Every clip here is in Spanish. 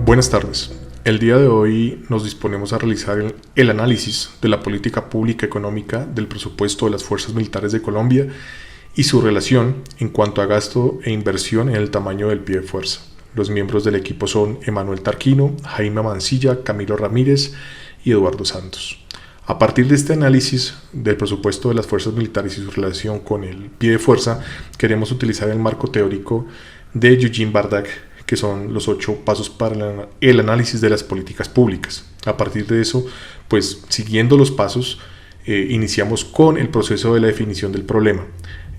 Buenas tardes. El día de hoy nos disponemos a realizar el análisis de la política pública económica del presupuesto de las Fuerzas Militares de Colombia y su relación en cuanto a gasto e inversión en el tamaño del pie de fuerza. Los miembros del equipo son Emanuel Tarquino, Jaime Mancilla, Camilo Ramírez y Eduardo Santos. A partir de este análisis del presupuesto de las Fuerzas Militares y su relación con el pie de fuerza, queremos utilizar el marco teórico de Eugene Bardac, que son los 8 pasos para el análisis de las políticas públicas. A partir de eso, pues siguiendo los pasos, iniciamos con el proceso de la definición del problema.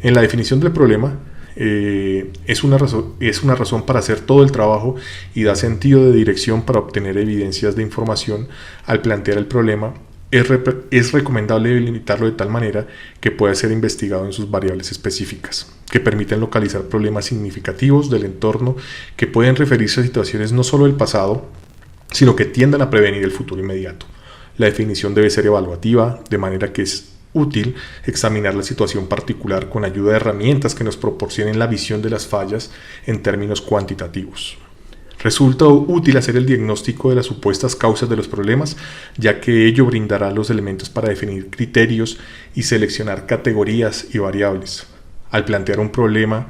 En la definición del problema es una razón para hacer todo el trabajo y da sentido de dirección para obtener evidencias de información al plantear el problema. Es recomendable delimitarlo de tal manera que pueda ser investigado en sus variables específicas, que permiten localizar problemas significativos del entorno que pueden referirse a situaciones no solo del pasado, sino que tiendan a prevenir el futuro inmediato. La definición debe ser evaluativa, de manera que es útil examinar la situación particular con ayuda de herramientas que nos proporcionen la visión de las fallas en términos cuantitativos. Resulta útil hacer el diagnóstico de las supuestas causas de los problemas, ya que ello brindará los elementos para definir criterios y seleccionar categorías y variables. Al plantear un problema,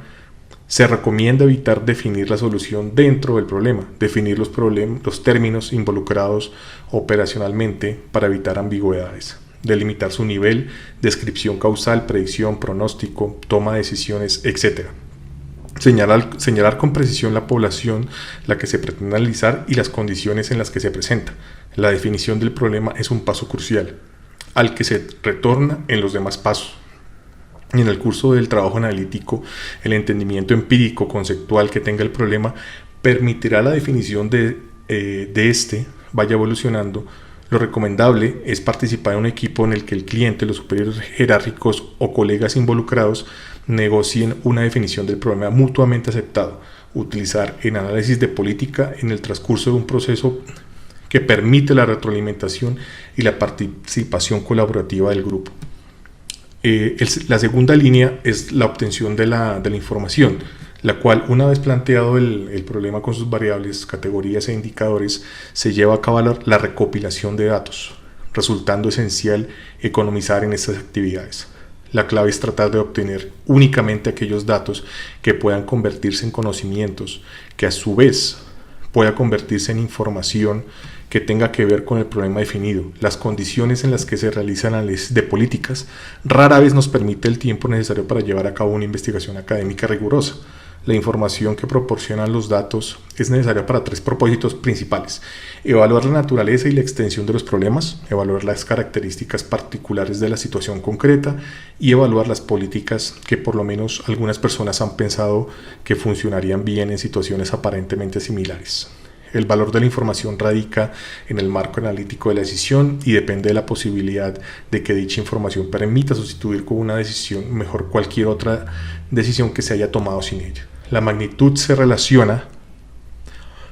se recomienda evitar definir la solución dentro del problema, definir los términos involucrados operacionalmente para evitar ambigüedades, delimitar su nivel, descripción causal, predicción, pronóstico, toma de decisiones, etc. Señalar con precisión la población la que se pretende analizar y las condiciones en las que se presenta. La definición del problema es un paso crucial, al que se retorna en los demás pasos. Y en el curso del trabajo analítico, el entendimiento empírico conceptual que tenga el problema permitirá la definición de este vaya evolucionando. Lo recomendable es participar en un equipo en el que el cliente, los superiores jerárquicos o colegas involucrados negocien una definición del problema mutuamente aceptado. Utilizar el análisis de política en el transcurso de un proceso que permite la retroalimentación y la participación colaborativa del grupo. La segunda línea es la obtención de la información, la cual, una vez planteado el problema con sus variables, categorías e indicadores, se lleva a cabo la recopilación de datos, resultando esencial economizar en estas actividades. La clave es tratar de obtener únicamente aquellos datos que puedan convertirse en conocimientos, que a su vez pueda convertirse en información que tenga que ver con el problema definido. Las condiciones en las que se realizan análisis de políticas rara vez nos permite el tiempo necesario para llevar a cabo una investigación académica rigurosa. La información que proporcionan los datos es necesaria para 3 propósitos principales: evaluar la naturaleza y la extensión de los problemas, evaluar las características particulares de la situación concreta y evaluar las políticas que por lo menos algunas personas han pensado que funcionarían bien en situaciones aparentemente similares. El valor de la información radica en el marco analítico de la decisión y depende de la posibilidad de que dicha información permita sustituir con una decisión mejor cualquier otra decisión que se haya tomado sin ella. La magnitud se relaciona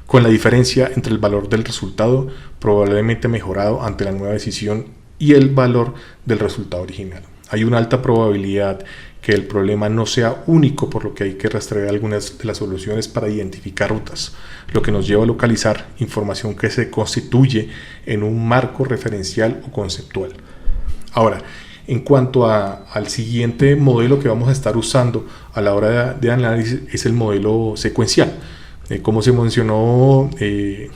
con la diferencia entre el valor del resultado probablemente mejorado ante la nueva decisión y el valor del resultado original. Hay una alta probabilidad que el problema no sea único, por lo que hay que rastrear algunas de las soluciones para identificar rutas, lo que nos lleva a localizar información que se constituye en un marco referencial o conceptual. Ahora, en cuanto al siguiente modelo que vamos a estar usando a la hora de análisis, es el modelo secuencial. Como se mencionó, de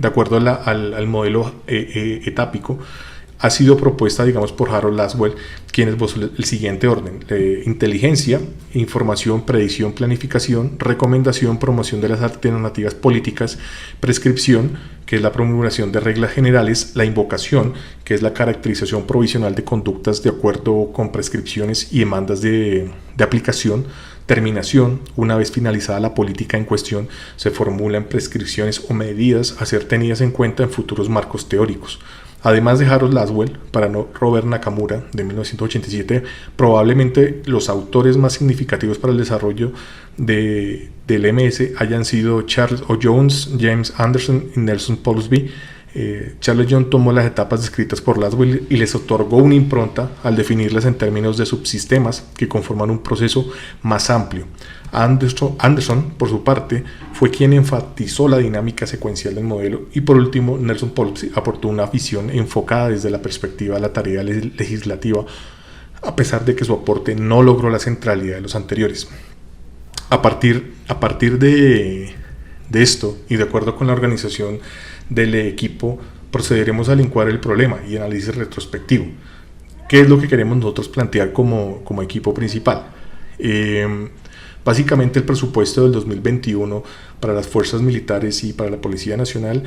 acuerdo al modelo etápico, ha sido propuesta, digamos, por Harold Laswell, quien esbozó el siguiente orden: inteligencia, información, predicción, planificación, recomendación, promoción de las alternativas políticas, prescripción, que es la promulgación de reglas generales, la invocación, que es la caracterización provisional de conductas de acuerdo con prescripciones y demandas de aplicación, terminación. Una vez finalizada la política en cuestión, se formulan prescripciones o medidas a ser tenidas en cuenta en futuros marcos teóricos. Además de Harold Laswell, para Robert Nakamura, de 1987, probablemente los autores más significativos para el desarrollo del MS hayan sido Charles O. Jones, James Anderson y Nelson Polsby. Charles Young tomó las etapas descritas por Laswell y les otorgó una impronta al definirlas en términos de subsistemas que conforman un proceso más amplio. Anderson, por su parte, fue quien enfatizó la dinámica secuencial del modelo, y por último, Nelson Polk aportó una visión enfocada desde la perspectiva de la tarea legislativa, a pesar de que su aporte no logró la centralidad de los anteriores. A partir de esto, y de acuerdo con la organización del equipo, procederemos a licuar el problema y análisis retrospectivo. ¿Qué es lo que queremos nosotros plantear como equipo principal? Básicamente el presupuesto del 2021 para las fuerzas militares y para la Policía Nacional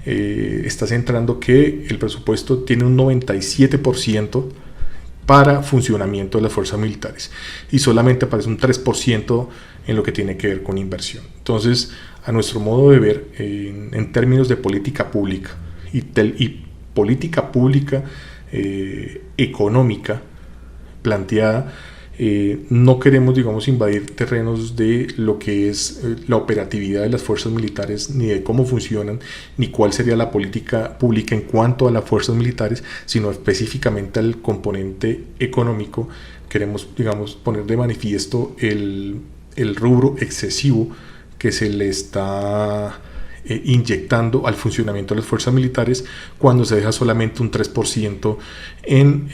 está centrando que el presupuesto tiene un 97% para funcionamiento de las fuerzas militares y solamente aparece un 3% en lo que tiene que ver con inversión. Entonces, a nuestro modo de ver, en términos de política pública y política pública económica planteada, no queremos, digamos, invadir terrenos de lo que es la operatividad de las fuerzas militares, ni de cómo funcionan, ni cuál sería la política pública en cuanto a las fuerzas militares, sino específicamente al componente económico. Queremos, digamos, poner de manifiesto el rubro excesivo que se le está inyectando al funcionamiento de las fuerzas militares, cuando se deja solamente un 3% en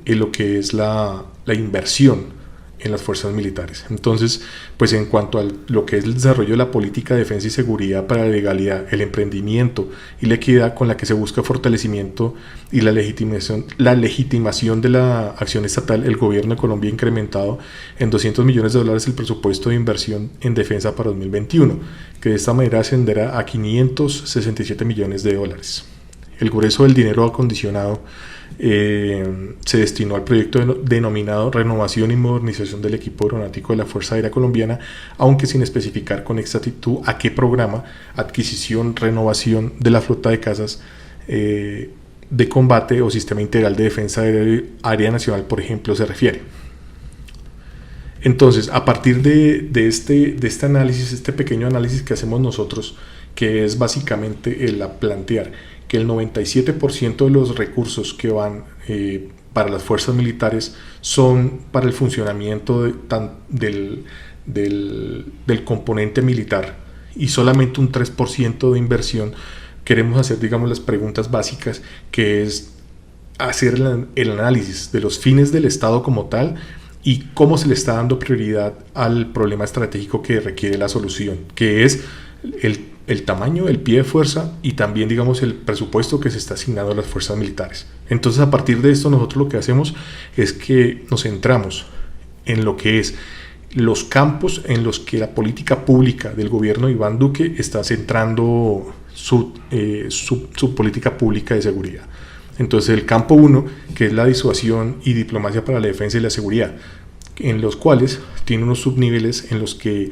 lo que es la inversión en las fuerzas militares. Entonces, pues en cuanto a lo que es el desarrollo de la política de defensa y seguridad para la legalidad, el emprendimiento y la equidad, con la que se busca fortalecimiento y la legitimación de la acción estatal, el gobierno de Colombia ha incrementado en $200 millones el presupuesto de inversión en defensa para 2021, que de esta manera ascenderá a $567 millones. El grueso del dinero acondicionado se destinó al proyecto denominado Renovación y Modernización del Equipo Aeronáutico de la Fuerza Aérea Colombiana, aunque sin especificar con exactitud a qué programa, adquisición, renovación de la flota de cazas de combate o sistema integral de defensa aérea nacional, por ejemplo, se refiere. Entonces, a partir de este análisis, este pequeño análisis que hacemos nosotros, que es básicamente el plantear que el 97% de los recursos que van para las fuerzas militares son para el funcionamiento del componente militar y solamente un 3% de inversión, queremos hacer, digamos, las preguntas básicas, que es hacer el análisis de los fines del Estado como tal y cómo se le está dando prioridad al problema estratégico que requiere la solución, que es el tamaño, el pie de fuerza y también, digamos, el presupuesto que se está asignando a las fuerzas militares. Entonces, a partir de esto, nosotros lo que hacemos es que nos centramos en lo que es los campos en los que la política pública del gobierno de Iván Duque está centrando su política pública de seguridad. Entonces, el campo 1, que es la disuasión y diplomacia para la defensa y la seguridad, en los cuales tiene unos subniveles en los que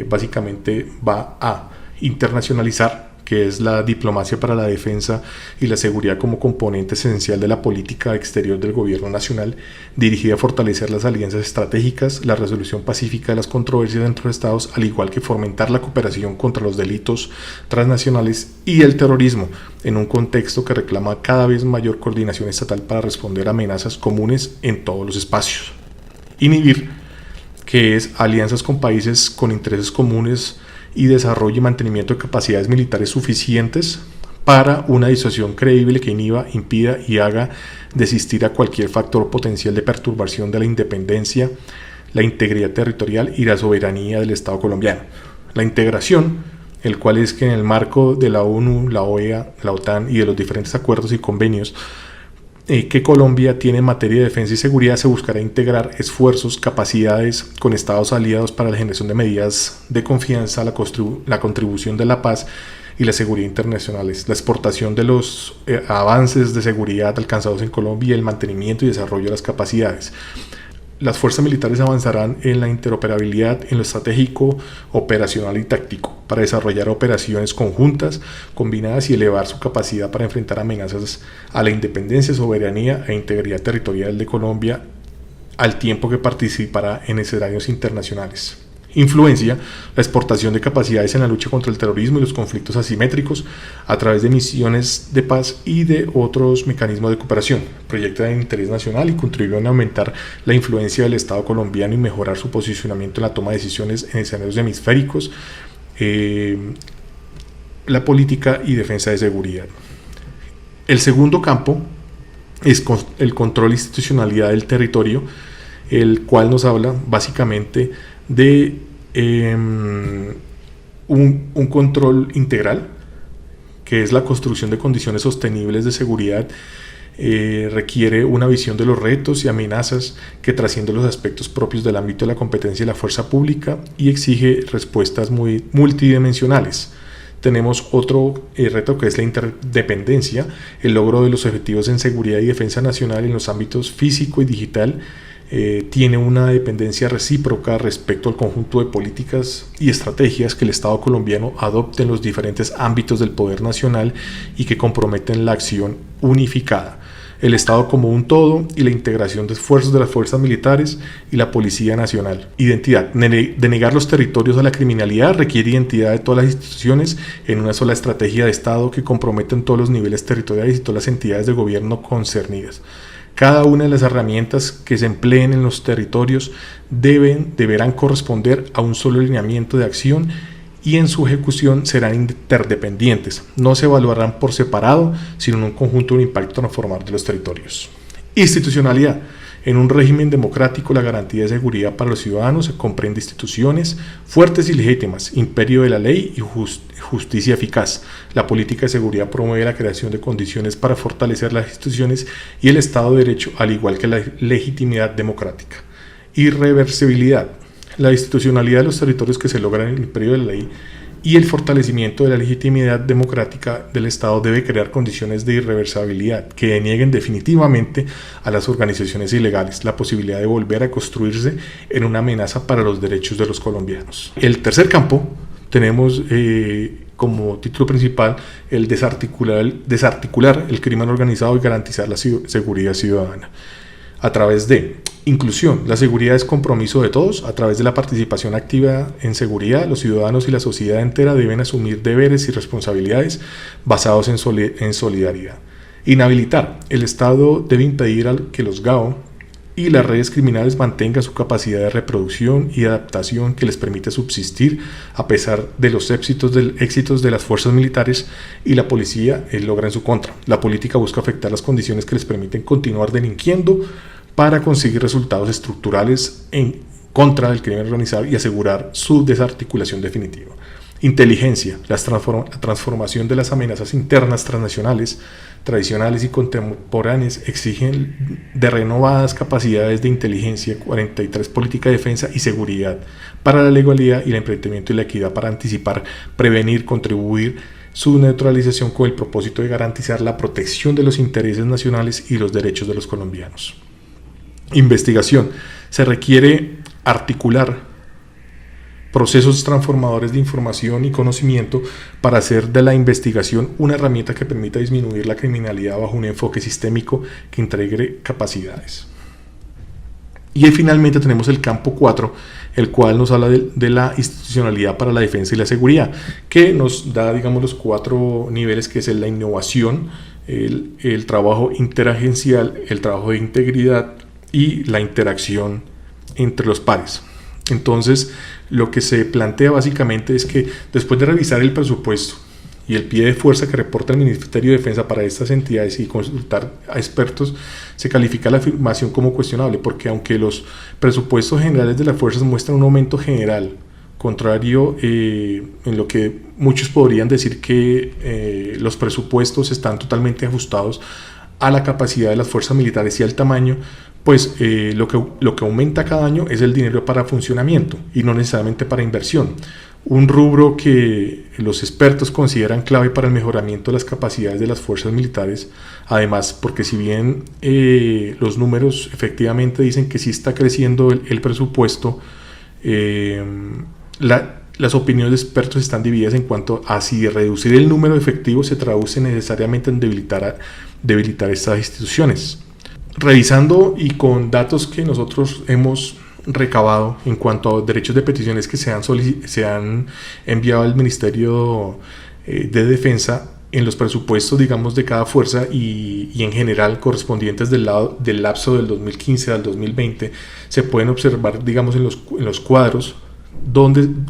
básicamente va a internacionalizar, que es la diplomacia para la defensa y la seguridad como componente esencial de la política exterior del gobierno nacional, dirigida a fortalecer las alianzas estratégicas, la resolución pacífica de las controversias entre los estados, al igual que fomentar la cooperación contra los delitos transnacionales y el terrorismo, en un contexto que reclama cada vez mayor coordinación estatal para responder a amenazas comunes en todos los espacios. Inhibir, que es alianzas con países con intereses comunes y desarrollo y mantenimiento de capacidades militares suficientes para una disuasión creíble que inhiba, impida y haga desistir a cualquier factor potencial de perturbación de la independencia, la integridad territorial y la soberanía del Estado colombiano. La integración, el cual es que en el marco de la ONU, la OEA, la OTAN y de los diferentes acuerdos y convenios que Colombia tiene en materia de defensa y seguridad, se buscará integrar esfuerzos, capacidades con estados aliados para la generación de medidas de confianza, la contribución de la paz y la seguridad internacionales, la exportación de los avances de seguridad alcanzados en Colombia y el mantenimiento y desarrollo de las capacidades. Las fuerzas militares avanzarán en la interoperabilidad, en lo estratégico, operacional y táctico, para desarrollar operaciones conjuntas, combinadas y elevar su capacidad para enfrentar amenazas a la independencia, soberanía e integridad territorial de Colombia, al tiempo que participará en escenarios internacionales. influencia, la exportación de capacidades en la lucha contra el terrorismo y los conflictos asimétricos a través de misiones de paz y de otros mecanismos de cooperación. Proyecta de interés nacional y contribuye a aumentar la influencia del Estado colombiano y mejorar su posicionamiento en la toma de decisiones en escenarios hemisféricos, la política y defensa de seguridad. El segundo campo es el control e institucionalidad del territorio, el cual nos habla básicamente de un control integral, que es la construcción de condiciones sostenibles de seguridad. Requiere una visión de los retos y amenazas que trascienden los aspectos propios del ámbito de la competencia y la fuerza pública y exige respuestas muy multidimensionales. Tenemos otro reto, que es la interdependencia, el logro de los objetivos en seguridad y defensa nacional en los ámbitos físico y digital. Tiene una dependencia recíproca respecto al conjunto de políticas y estrategias que el Estado colombiano adopte en los diferentes ámbitos del poder nacional y que comprometen la acción unificada. El Estado como un todo y la integración de esfuerzos de las fuerzas militares y la Policía Nacional. Identidad. Denegar los territorios a la criminalidad requiere identidad de todas las instituciones en una sola estrategia de Estado que comprometen todos los niveles territoriales y todas las entidades de gobierno concernidas. Cada una de las herramientas que se empleen en los territorios deberán corresponder a un solo lineamiento de acción y en su ejecución serán interdependientes. No se evaluarán por separado, sino en un conjunto de impacto transformador de los territorios. Institucionalidad. En un régimen democrático, la garantía de seguridad para los ciudadanos se comprende instituciones fuertes y legítimas, imperio de la ley y justicia eficaz. La política de seguridad promueve la creación de condiciones para fortalecer las instituciones y el Estado de Derecho, al igual que la legitimidad democrática. Irreversibilidad. La institucionalidad de los territorios que se logran en el imperio de la ley y el fortalecimiento de la legitimidad democrática del Estado debe crear condiciones de irreversibilidad que denieguen definitivamente a las organizaciones ilegales la posibilidad de volver a construirse en una amenaza para los derechos de los colombianos. El tercer campo tenemos como título principal el desarticular el crimen organizado y garantizar la seguridad ciudadana. A través de inclusión, la seguridad es compromiso de todos. A través de la participación activa en seguridad, los ciudadanos y la sociedad entera deben asumir deberes y responsabilidades basados en solidaridad. Inhabilitar, el Estado debe impedir que los GAO y las redes criminales mantengan su capacidad de reproducción y adaptación que les permite subsistir a pesar de los éxitos de las fuerzas militares y la policía logra en su contra. La política busca afectar las condiciones que les permiten continuar delinquiendo para conseguir resultados estructurales en contra del crimen organizado y asegurar su desarticulación definitiva. Inteligencia, la transformación de las amenazas internas transnacionales, tradicionales y contemporáneas exigen de renovadas capacidades de inteligencia, 43 política de defensa y seguridad para la legalidad y el emprendimiento y la equidad para anticipar, prevenir, contribuir su neutralización con el propósito de garantizar la protección de los intereses nacionales y los derechos de los colombianos. Investigación, se requiere articular procesos transformadores de información y conocimiento para hacer de la investigación una herramienta que permita disminuir la criminalidad bajo un enfoque sistémico que integre capacidades. Y finalmente tenemos el campo 4, el cual nos habla de la institucionalidad para la defensa y la seguridad, que nos da, digamos, los 4 niveles, que es la innovación, el trabajo interagencial, el trabajo de integridad y la interacción entre los pares. Entonces, lo que se plantea básicamente es que después de revisar el presupuesto y el pie de fuerza que reporta el Ministerio de Defensa para estas entidades y consultar a expertos, se califica la afirmación como cuestionable, porque aunque los presupuestos generales de las fuerzas muestran un aumento general, contrario en lo que muchos podrían decir que los presupuestos están totalmente ajustados a la capacidad de las fuerzas militares y al tamaño, pues lo que aumenta cada año es el dinero para funcionamiento y no necesariamente para inversión. Un rubro que los expertos consideran clave para el mejoramiento de las capacidades de las fuerzas militares, además porque si bien los números efectivamente dicen que sí está creciendo el presupuesto, las opiniones de expertos están divididas en cuanto a si reducir el número de efectivos se traduce necesariamente en debilitar estas instituciones. Revisando y con datos que nosotros hemos recabado en cuanto a derechos de peticiones que se han enviado al Ministerio de Defensa en los presupuestos, digamos, de cada fuerza y en general correspondientes del lapso del 2015 al 2020, se pueden observar, digamos, en los cuadros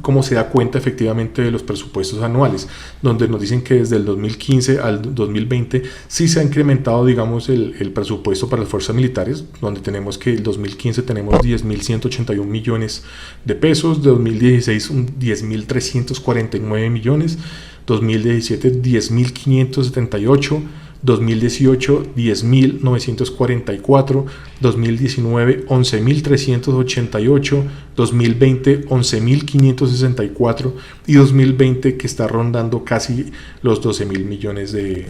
cómo se da cuenta efectivamente de los presupuestos anuales, donde nos dicen que desde el 2015 al 2020 sí se ha incrementado, digamos, el presupuesto para las fuerzas militares, donde tenemos que el 2015 tenemos 10.181 millones de pesos, de 2016 10.349 millones, 2017 10.578, 2018 10.944, 2019 11.388, 2020 11.564 y 2020 que está rondando casi los 12.000 millones de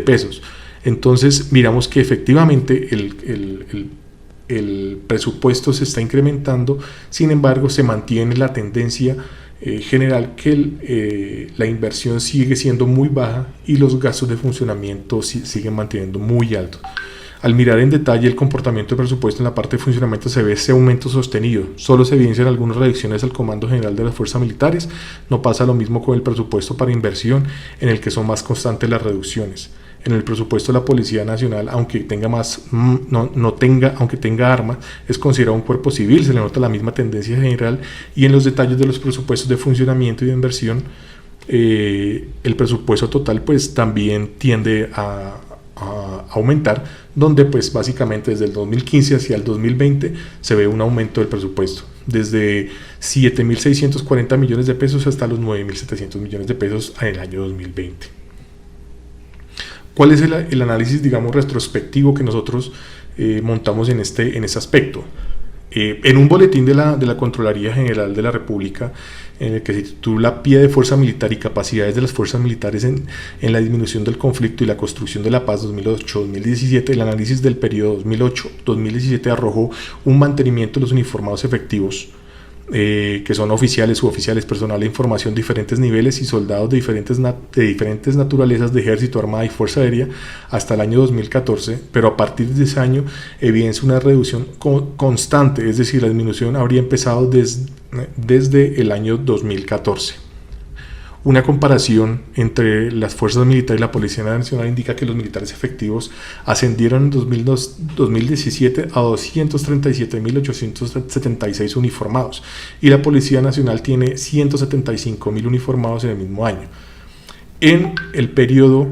pesos. Entonces miramos que efectivamente el presupuesto se está incrementando, sin embargo se mantiene la tendencia general que la inversión sigue siendo muy baja y los gastos de funcionamiento siguen manteniendo muy altos. Al mirar en detalle el comportamiento del presupuesto en la parte de funcionamiento se ve ese aumento sostenido. Solo se evidencian algunas reducciones al Comando General de las Fuerzas Militares. No pasa lo mismo con el presupuesto para inversión, en el que son más constantes las reducciones. En el presupuesto de la Policía Nacional, aunque tenga armas, es considerado un cuerpo civil, se le nota la misma tendencia general, y en los detalles de los presupuestos de funcionamiento y de inversión, el presupuesto total pues también tiende a aumentar, donde pues básicamente desde el 2015 hacia el 2020 se ve un aumento del presupuesto, desde 7.640 millones de pesos hasta los 9.700 millones de pesos en el año 2020. ¿Cuál es el análisis, digamos, retrospectivo que nosotros montamos en ese aspecto? En un boletín de la Contraloría General de la República, en el que se titula Pie de Fuerza Militar y capacidades de las fuerzas militares en la disminución del conflicto y la construcción de la paz 2008-2017, el análisis del periodo 2008-2017 arrojó un mantenimiento de los uniformados efectivos, que son oficiales, suboficiales, personal de información de diferentes niveles y soldados de diferentes naturalezas de ejército, armada y fuerza aérea hasta el año 2014, pero a partir de ese año evidencia una reducción constante, es decir, la disminución habría empezado desde el año 2014. Una comparación entre las fuerzas militares y la Policía Nacional indica que los militares efectivos ascendieron en 2017 a 237.876 uniformados y la Policía Nacional tiene 175.000 uniformados en el mismo año. En el periodo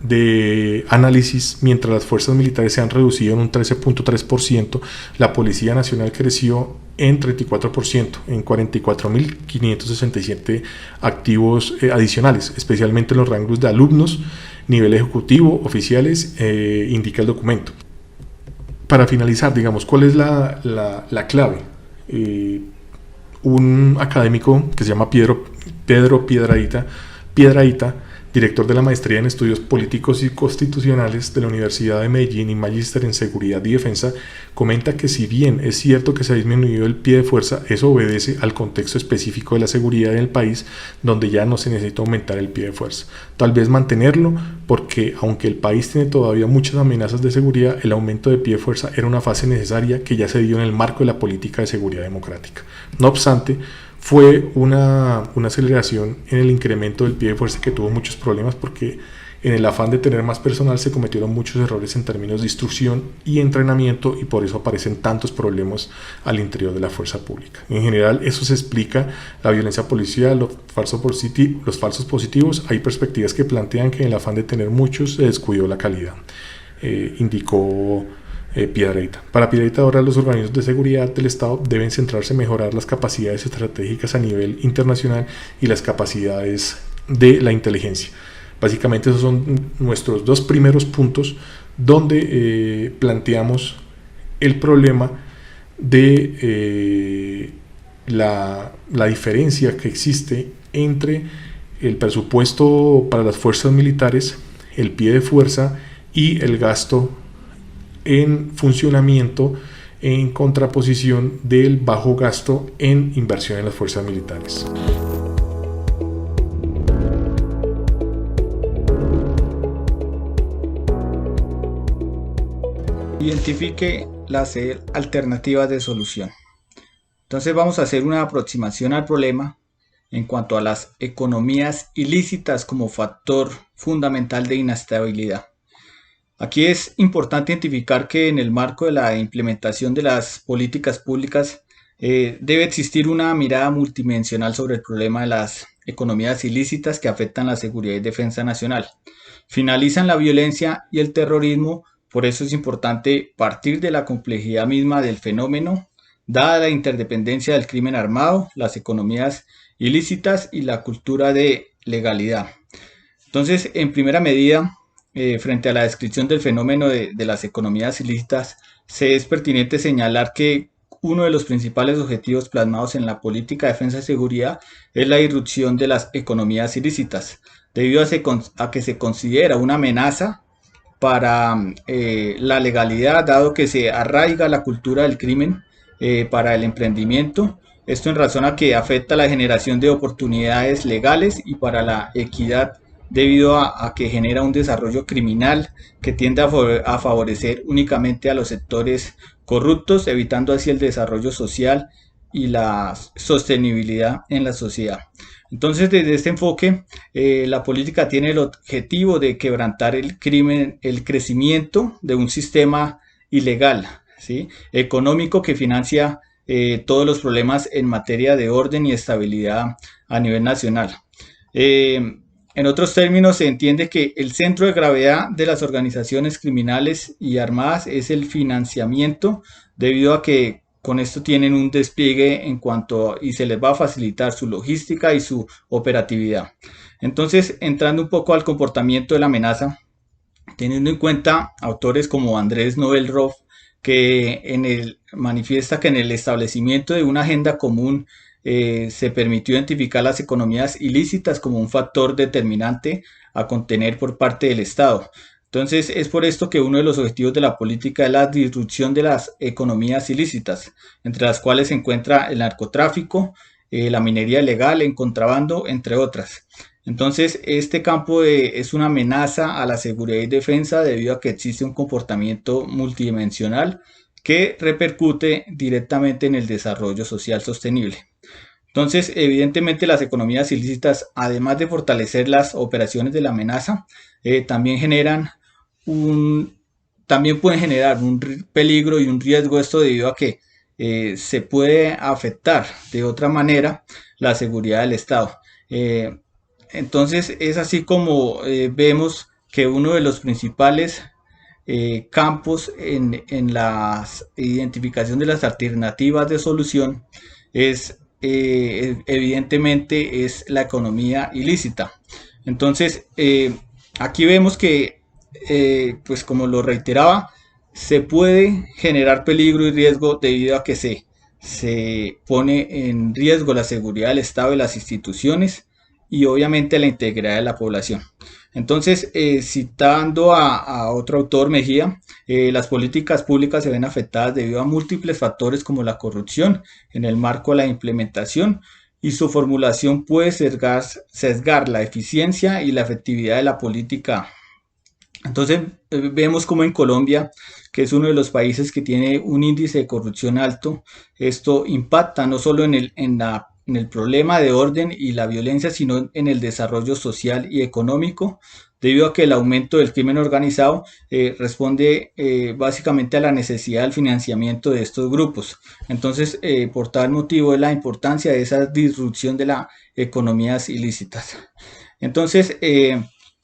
de análisis, mientras las fuerzas militares se han reducido en un 13.3%, la Policía Nacional creció en 34%, en 44.567 activos adicionales, especialmente en los rangos de alumnos, nivel ejecutivo, oficiales, indica el documento. Para finalizar, digamos, ¿cuál es la clave? Un académico que se llama Pedro Piedrahita, director de la Maestría en Estudios Políticos y Constitucionales de la Universidad de Medellín y Magíster en Seguridad y Defensa, comenta que si bien es cierto que se ha disminuido el pie de fuerza, eso obedece al contexto específico de la seguridad en el país, donde ya no se necesita aumentar el pie de fuerza. Tal vez mantenerlo, porque aunque el país tiene todavía muchas amenazas de seguridad, el aumento de pie de fuerza era una fase necesaria que ya se dio en el marco de la política de seguridad democrática. No obstante, fue una aceleración en el incremento del pie de fuerza que tuvo muchos problemas, porque en el afán de tener más personal se cometieron muchos errores en términos de instrucción y entrenamiento, y por eso aparecen tantos problemas al interior de la fuerza pública. En general, eso se explica la violencia policial, los falsos positivos. Hay perspectivas que plantean que en el afán de tener muchos se descuidó la calidad, indicó Piedrahita. Para Piedrahita, ahora los organismos de seguridad del Estado deben centrarse en mejorar las capacidades estratégicas a nivel internacional y las capacidades de la inteligencia. Básicamente esos son nuestros dos primeros puntos donde planteamos el problema de la diferencia que existe entre el presupuesto para las fuerzas militares, el pie de fuerza y el gasto en funcionamiento, en contraposición del bajo gasto en inversión en las fuerzas militares. Identifique las alternativas de solución. Entonces vamos a hacer una aproximación al problema en cuanto a las economías ilícitas como factor fundamental de inestabilidad. Aquí es importante identificar que en el marco de la implementación de las políticas públicas debe existir una mirada multidimensional sobre el problema de las economías ilícitas que afectan la seguridad y defensa nacional. Finalizan la violencia y el terrorismo, por eso es importante partir de la complejidad misma del fenómeno, dada la interdependencia del crimen armado, las economías ilícitas y la cultura de legalidad. Entonces, en primera medida, frente a la descripción del fenómeno de las economías ilícitas, se es pertinente señalar que uno de los principales objetivos plasmados en la política de defensa y seguridad es la irrupción de las economías ilícitas, debido a que se considera una amenaza para la legalidad, dado que se arraiga la cultura del crimen para el emprendimiento. Esto en razón a que afecta la generación de oportunidades legales y para la equidad debido a que genera un desarrollo criminal que tiende a favorecer únicamente a los sectores corruptos, evitando así el desarrollo social y la sostenibilidad en la sociedad. Entonces, desde este enfoque, la política tiene el objetivo de quebrantar el crimen, el crecimiento de un sistema ilegal, ¿sí?, económico que financia todos los problemas en materia de orden y estabilidad a nivel nacional. En otros términos, se entiende que el centro de gravedad de las organizaciones criminales y armadas es el financiamiento, debido a que con esto tienen un despliegue y se les va a facilitar su logística y su operatividad. Entonces, entrando un poco al comportamiento de la amenaza, teniendo en cuenta autores como Andrés Noel Roth, que manifiesta que en el establecimiento de una agenda común se permitió identificar las economías ilícitas como un factor determinante a contener por parte del Estado. Entonces, es por esto que uno de los objetivos de la política es la disrupción de las economías ilícitas, entre las cuales se encuentra el narcotráfico, la minería ilegal, el contrabando, entre otras. Entonces, este campo es una amenaza a la seguridad y defensa debido a que existe un comportamiento multidimensional que repercute directamente en el desarrollo social sostenible. Entonces, evidentemente las economías ilícitas, además de fortalecer las operaciones de la amenaza, también también pueden generar un peligro y un riesgo, esto debido a que se puede afectar de otra manera la seguridad del Estado. Entonces, es así como vemos que uno de los principales campos en la identificación de las alternativas de solución evidentemente es la economía ilícita. Entonces, aquí vemos que, pues como lo reiteraba, se puede generar peligro y riesgo debido a que se pone en riesgo la seguridad del Estado y las instituciones y obviamente la integridad de la población. Entonces, citando a otro autor, Mejía, las políticas públicas se ven afectadas debido a múltiples factores como la corrupción en el marco de la implementación, y su formulación puede sesgar la eficiencia y la efectividad de la política. Entonces, vemos como en Colombia, que es uno de los países que tiene un índice de corrupción alto, esto impacta no solo en el problema de orden y la violencia, sino en el desarrollo social y económico, debido a que el aumento del crimen organizado responde básicamente a la necesidad del financiamiento de estos grupos. Entonces, por tal motivo es la importancia de esa disrupción de las economías ilícitas. Entonces,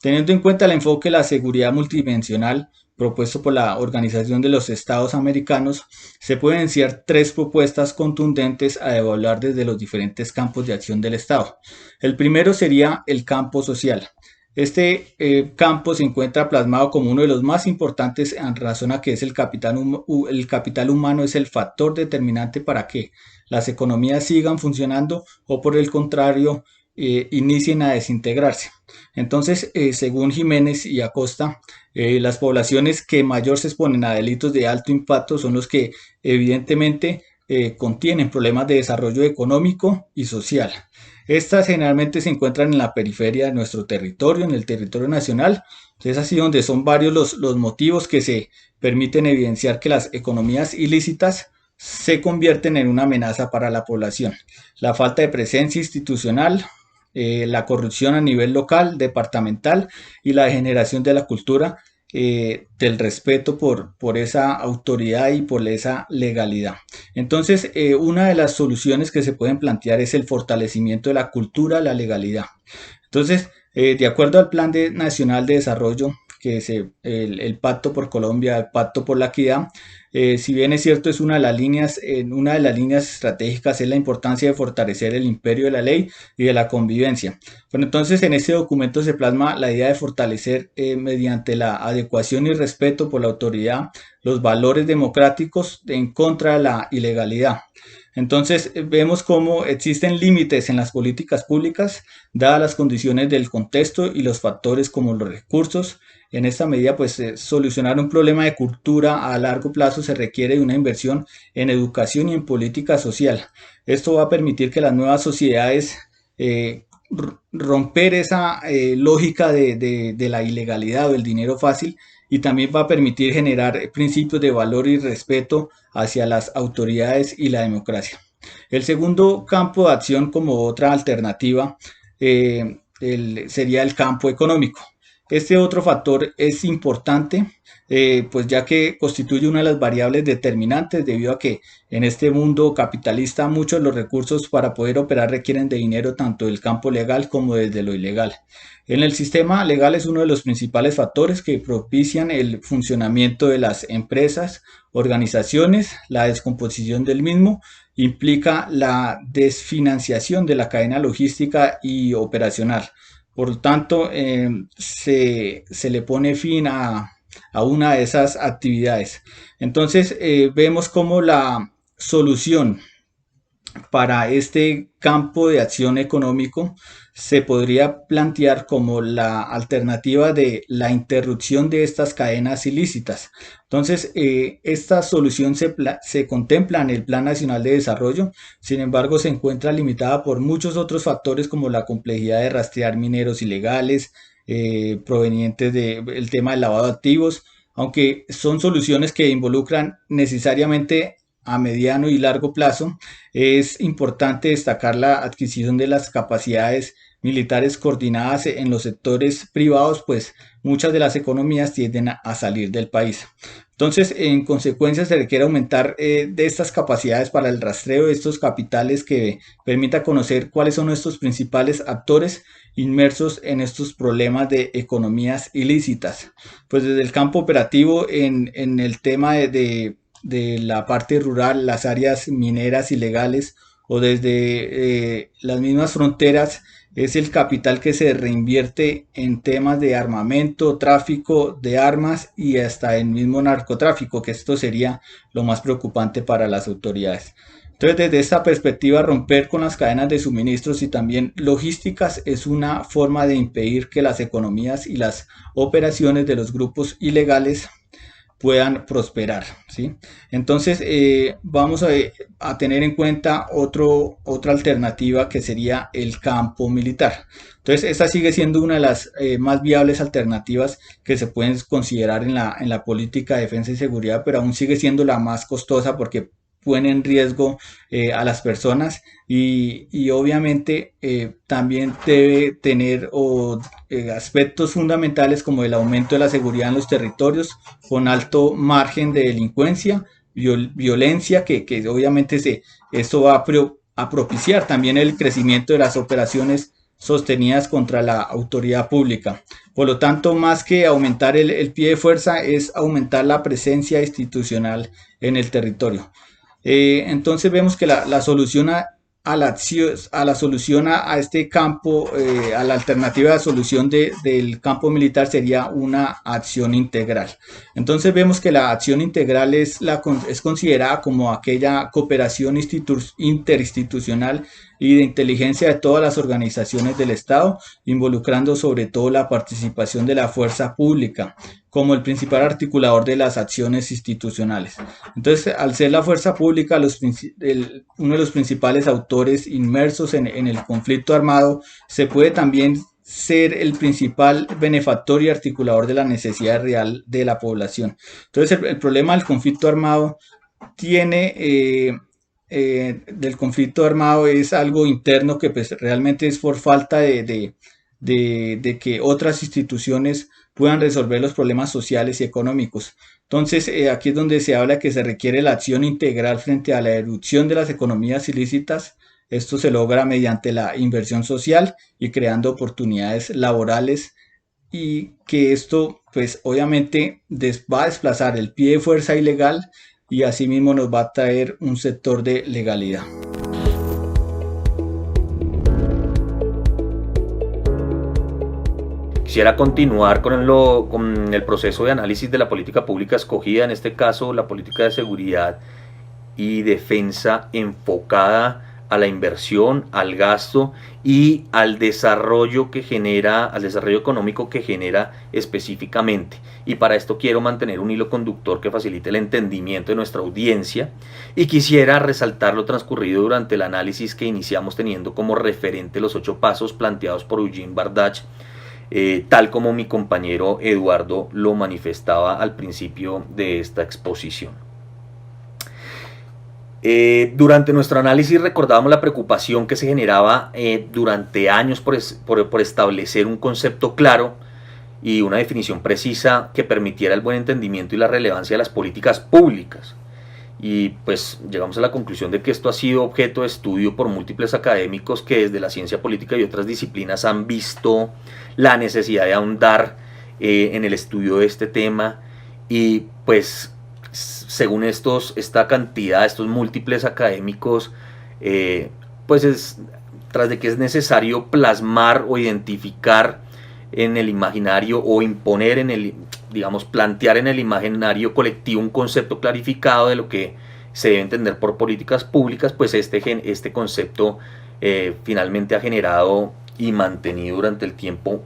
teniendo en cuenta el enfoque de la seguridad multidimensional propuesto por la Organización de los Estados Americanos, se pueden enunciar tres propuestas contundentes a evaluar desde los diferentes campos de acción del Estado. El primero sería el campo social. Este campo se encuentra plasmado como uno de los más importantes en razón a que es el capital humano es el factor determinante para que las economías sigan funcionando o por el contrario inicien a desintegrarse. Entonces, según Jiménez y Acosta, las poblaciones que mayor se exponen a delitos de alto impacto son los que evidentemente contienen problemas de desarrollo económico y social. Estas generalmente se encuentran en la periferia de nuestro territorio, en el territorio nacional. Es así donde son varios los motivos que se permiten evidenciar que las economías ilícitas se convierten en una amenaza para la población. La falta de presencia institucional, la corrupción a nivel local, departamental y la degeneración de la cultura del respeto por esa autoridad y por esa legalidad. Entonces, una de las soluciones que se pueden plantear es el fortalecimiento de la cultura, la legalidad. Entonces, de acuerdo al Nacional de Desarrollo, que es el Pacto por Colombia, el Pacto por la Equidad, si bien es cierto, es una de las líneas estratégicas es la importancia de fortalecer el imperio de la ley y de la convivencia. Bueno, entonces en este documento se plasma la idea de fortalecer mediante la adecuación y respeto por la autoridad los valores democráticos en contra de la ilegalidad. Entonces vemos cómo existen límites en las políticas públicas, dadas las condiciones del contexto y los factores como los recursos. En esta medida, pues solucionar un problema de cultura a largo plazo se requiere de una inversión en educación y en política social. Esto va a permitir que las nuevas sociedades romper esa lógica de la ilegalidad o el dinero fácil, y también va a permitir generar principios de valor y respeto hacia las autoridades y la democracia. El segundo campo de acción como otra alternativa sería el campo económico. Este otro factor es importante, pues ya que constituye una de las variables determinantes, debido a que en este mundo capitalista muchos de los recursos para poder operar requieren de dinero tanto del campo legal como desde lo ilegal. En el sistema legal es uno de los principales factores que propician el funcionamiento de las empresas, organizaciones. La descomposición del mismo implica la desfinanciación de la cadena logística y operacional. Por lo tanto, se le pone fin a una de esas actividades. Entonces, vemos como la solución para este campo de acción económico se podría plantear como la alternativa de la interrupción de estas cadenas ilícitas. Entonces, esta solución se contempla en el Plan Nacional de Desarrollo. Sin embargo, se encuentra limitada por muchos otros factores, como la complejidad de rastrear mineros ilegales provenientes del tema del lavado de activos, aunque son soluciones que involucran necesariamente a mediano y largo plazo. Es importante destacar la adquisición de las capacidades militares coordinadas en los sectores privados, pues muchas de las economías tienden a salir del país. Entonces, en consecuencia, se requiere aumentar de estas capacidades para el rastreo de estos capitales, que permita conocer cuáles son nuestros principales actores inmersos en estos problemas de economías ilícitas. Pues desde el campo operativo, en el tema de la parte rural, las áreas mineras ilegales, o desde las mismas fronteras, es el capital que se reinvierte en temas de armamento, tráfico de armas y hasta el mismo narcotráfico, que esto sería lo más preocupante para las autoridades. Entonces, desde esta perspectiva, romper con las cadenas de suministros y también logísticas es una forma de impedir que las economías y las operaciones de los grupos ilegales puedan prosperar, ¿sí? Entonces, vamos a tener en cuenta otra alternativa, que sería el campo militar. Entonces, esta sigue siendo una de las más viables alternativas que se pueden considerar en la política de defensa y seguridad, pero aún sigue siendo la más costosa, porque pone en riesgo a las personas, y obviamente también debe tener aspectos fundamentales, como el aumento de la seguridad en los territorios con alto margen de delincuencia, violencia, que obviamente esto va a propiciar también el crecimiento de las operaciones sostenidas contra la autoridad pública. Por lo tanto, más que aumentar el pie de fuerza, es aumentar la presencia institucional en el territorio. Entonces vemos que la solución a este campo, a la alternativa de solución del campo militar, sería una acción integral. Entonces vemos que la acción integral es considerada como aquella cooperación interinstitucional y de inteligencia de todas las organizaciones del Estado, involucrando sobre todo la participación de la fuerza pública como el principal articulador de las acciones institucionales. Entonces, al ser la fuerza pública uno de los principales autores inmersos en el conflicto armado, se puede también ser el principal benefactor y articulador de la necesidad real de la población. Entonces, el problema del conflicto armado tiene del conflicto armado es algo interno que pues realmente es por falta de que otras instituciones puedan resolver los problemas sociales y económicos. Entonces, aquí es donde se habla que se requiere la acción integral frente a la erupción de las economías ilícitas. Esto se logra mediante la inversión social y creando oportunidades laborales y que esto pues obviamente va a desplazar el pie de fuerza ilegal y asimismo nos va a traer un sector de legalidad. Quisiera continuar con el proceso de análisis de la política pública escogida, en este caso la política de seguridad y defensa enfocada a la inversión, al gasto y al desarrollo al desarrollo económico que genera específicamente. Y para esto quiero mantener un hilo conductor que facilite el entendimiento de nuestra audiencia y quisiera resaltar lo transcurrido durante el análisis que iniciamos teniendo como referente los 8 pasos planteados por Eugene Bardach, tal como mi compañero Eduardo lo manifestaba al principio de esta exposición. Durante nuestro análisis recordábamos la preocupación que se generaba durante años por establecer un concepto claro y una definición precisa que permitiera el buen entendimiento y la relevancia de las políticas públicas. Y pues llegamos a la conclusión de que esto ha sido objeto de estudio por múltiples académicos que desde la ciencia política y otras disciplinas han visto la necesidad de ahondar en el estudio de este tema. Y pues según estos múltiples académicos, pues tras de que es necesario plasmar o identificar en el imaginario o imponer plantear en el imaginario colectivo un concepto clarificado de lo que se debe entender por políticas públicas, pues este concepto finalmente ha generado y mantenido durante el tiempo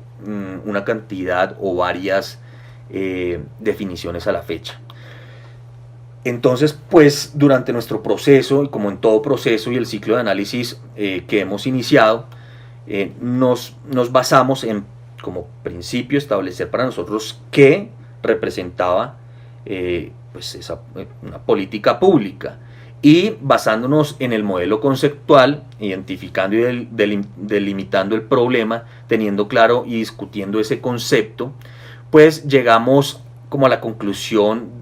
una cantidad o varias definiciones a la fecha. Entonces, pues durante nuestro proceso, y como en todo proceso y el ciclo de análisis que hemos iniciado, nos basamos en, como principio, establecer para nosotros qué representaba una política pública, y basándonos en el modelo conceptual, identificando y delimitando el problema, teniendo claro y discutiendo ese concepto, pues llegamos como a la conclusión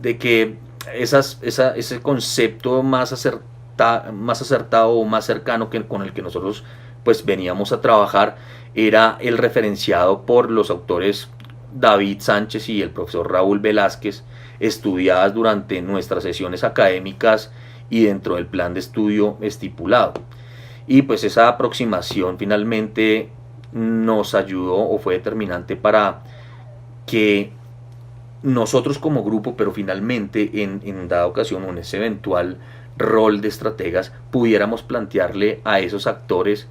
de que ese concepto más acertado o más cercano con el que nosotros pues veníamos a trabajar era el referenciado por los autores David Sánchez y el profesor Raúl Velázquez, estudiadas durante nuestras sesiones académicas y dentro del plan de estudio estipulado. Y pues esa aproximación finalmente nos ayudó o fue determinante para que nosotros como grupo, pero finalmente en dada ocasión o en ese eventual rol de estrategas, pudiéramos plantearle a esos actores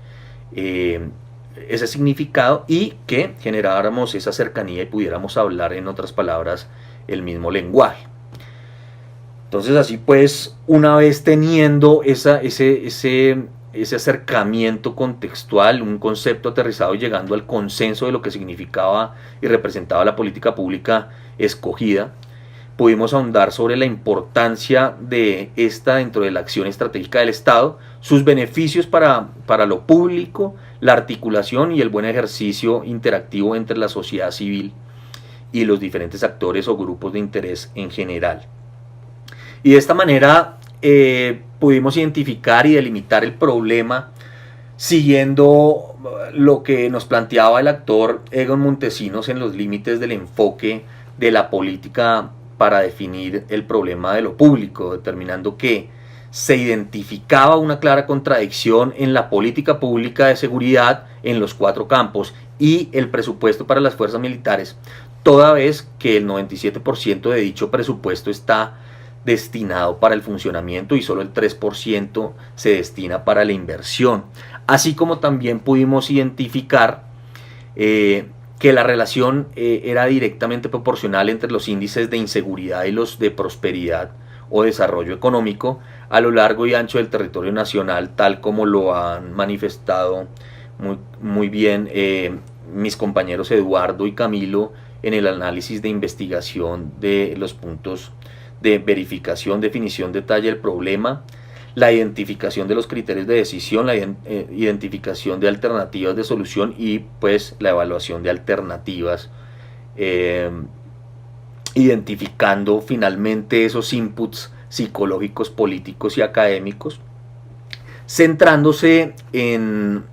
ese significado y que generáramos esa cercanía y pudiéramos hablar, en otras palabras, el mismo lenguaje. Entonces así pues, una vez teniendo ese acercamiento contextual, un concepto aterrizado y llegando al consenso de lo que significaba y representaba la política pública escogida, pudimos ahondar sobre la importancia de esta dentro de la acción estratégica del Estado, sus beneficios para lo público, la articulación y el buen ejercicio interactivo entre la sociedad civil y los diferentes actores o grupos de interés en general. Y de esta manera pudimos identificar y delimitar el problema siguiendo lo que nos planteaba el actor Egon Montesinos en los límites del enfoque de la política para definir el problema de lo público, determinando que se identificaba una clara contradicción en la política pública de seguridad en los 4 campos y el presupuesto para las fuerzas militares, toda vez que el 97% de dicho presupuesto está destinado para el funcionamiento y solo el 3% se destina para la inversión. Así como también pudimos identificar que la relación era directamente proporcional entre los índices de inseguridad y los de prosperidad o desarrollo económico a lo largo y ancho del territorio nacional, tal como lo han manifestado muy bien mis compañeros Eduardo y Camilo en el análisis de investigación de los puntos de verificación, definición, detalle del problema, la identificación de los criterios de decisión, la identificación de alternativas de solución y pues la evaluación de alternativas, identificando finalmente esos inputs psicológicos, políticos y académicos, centrándose en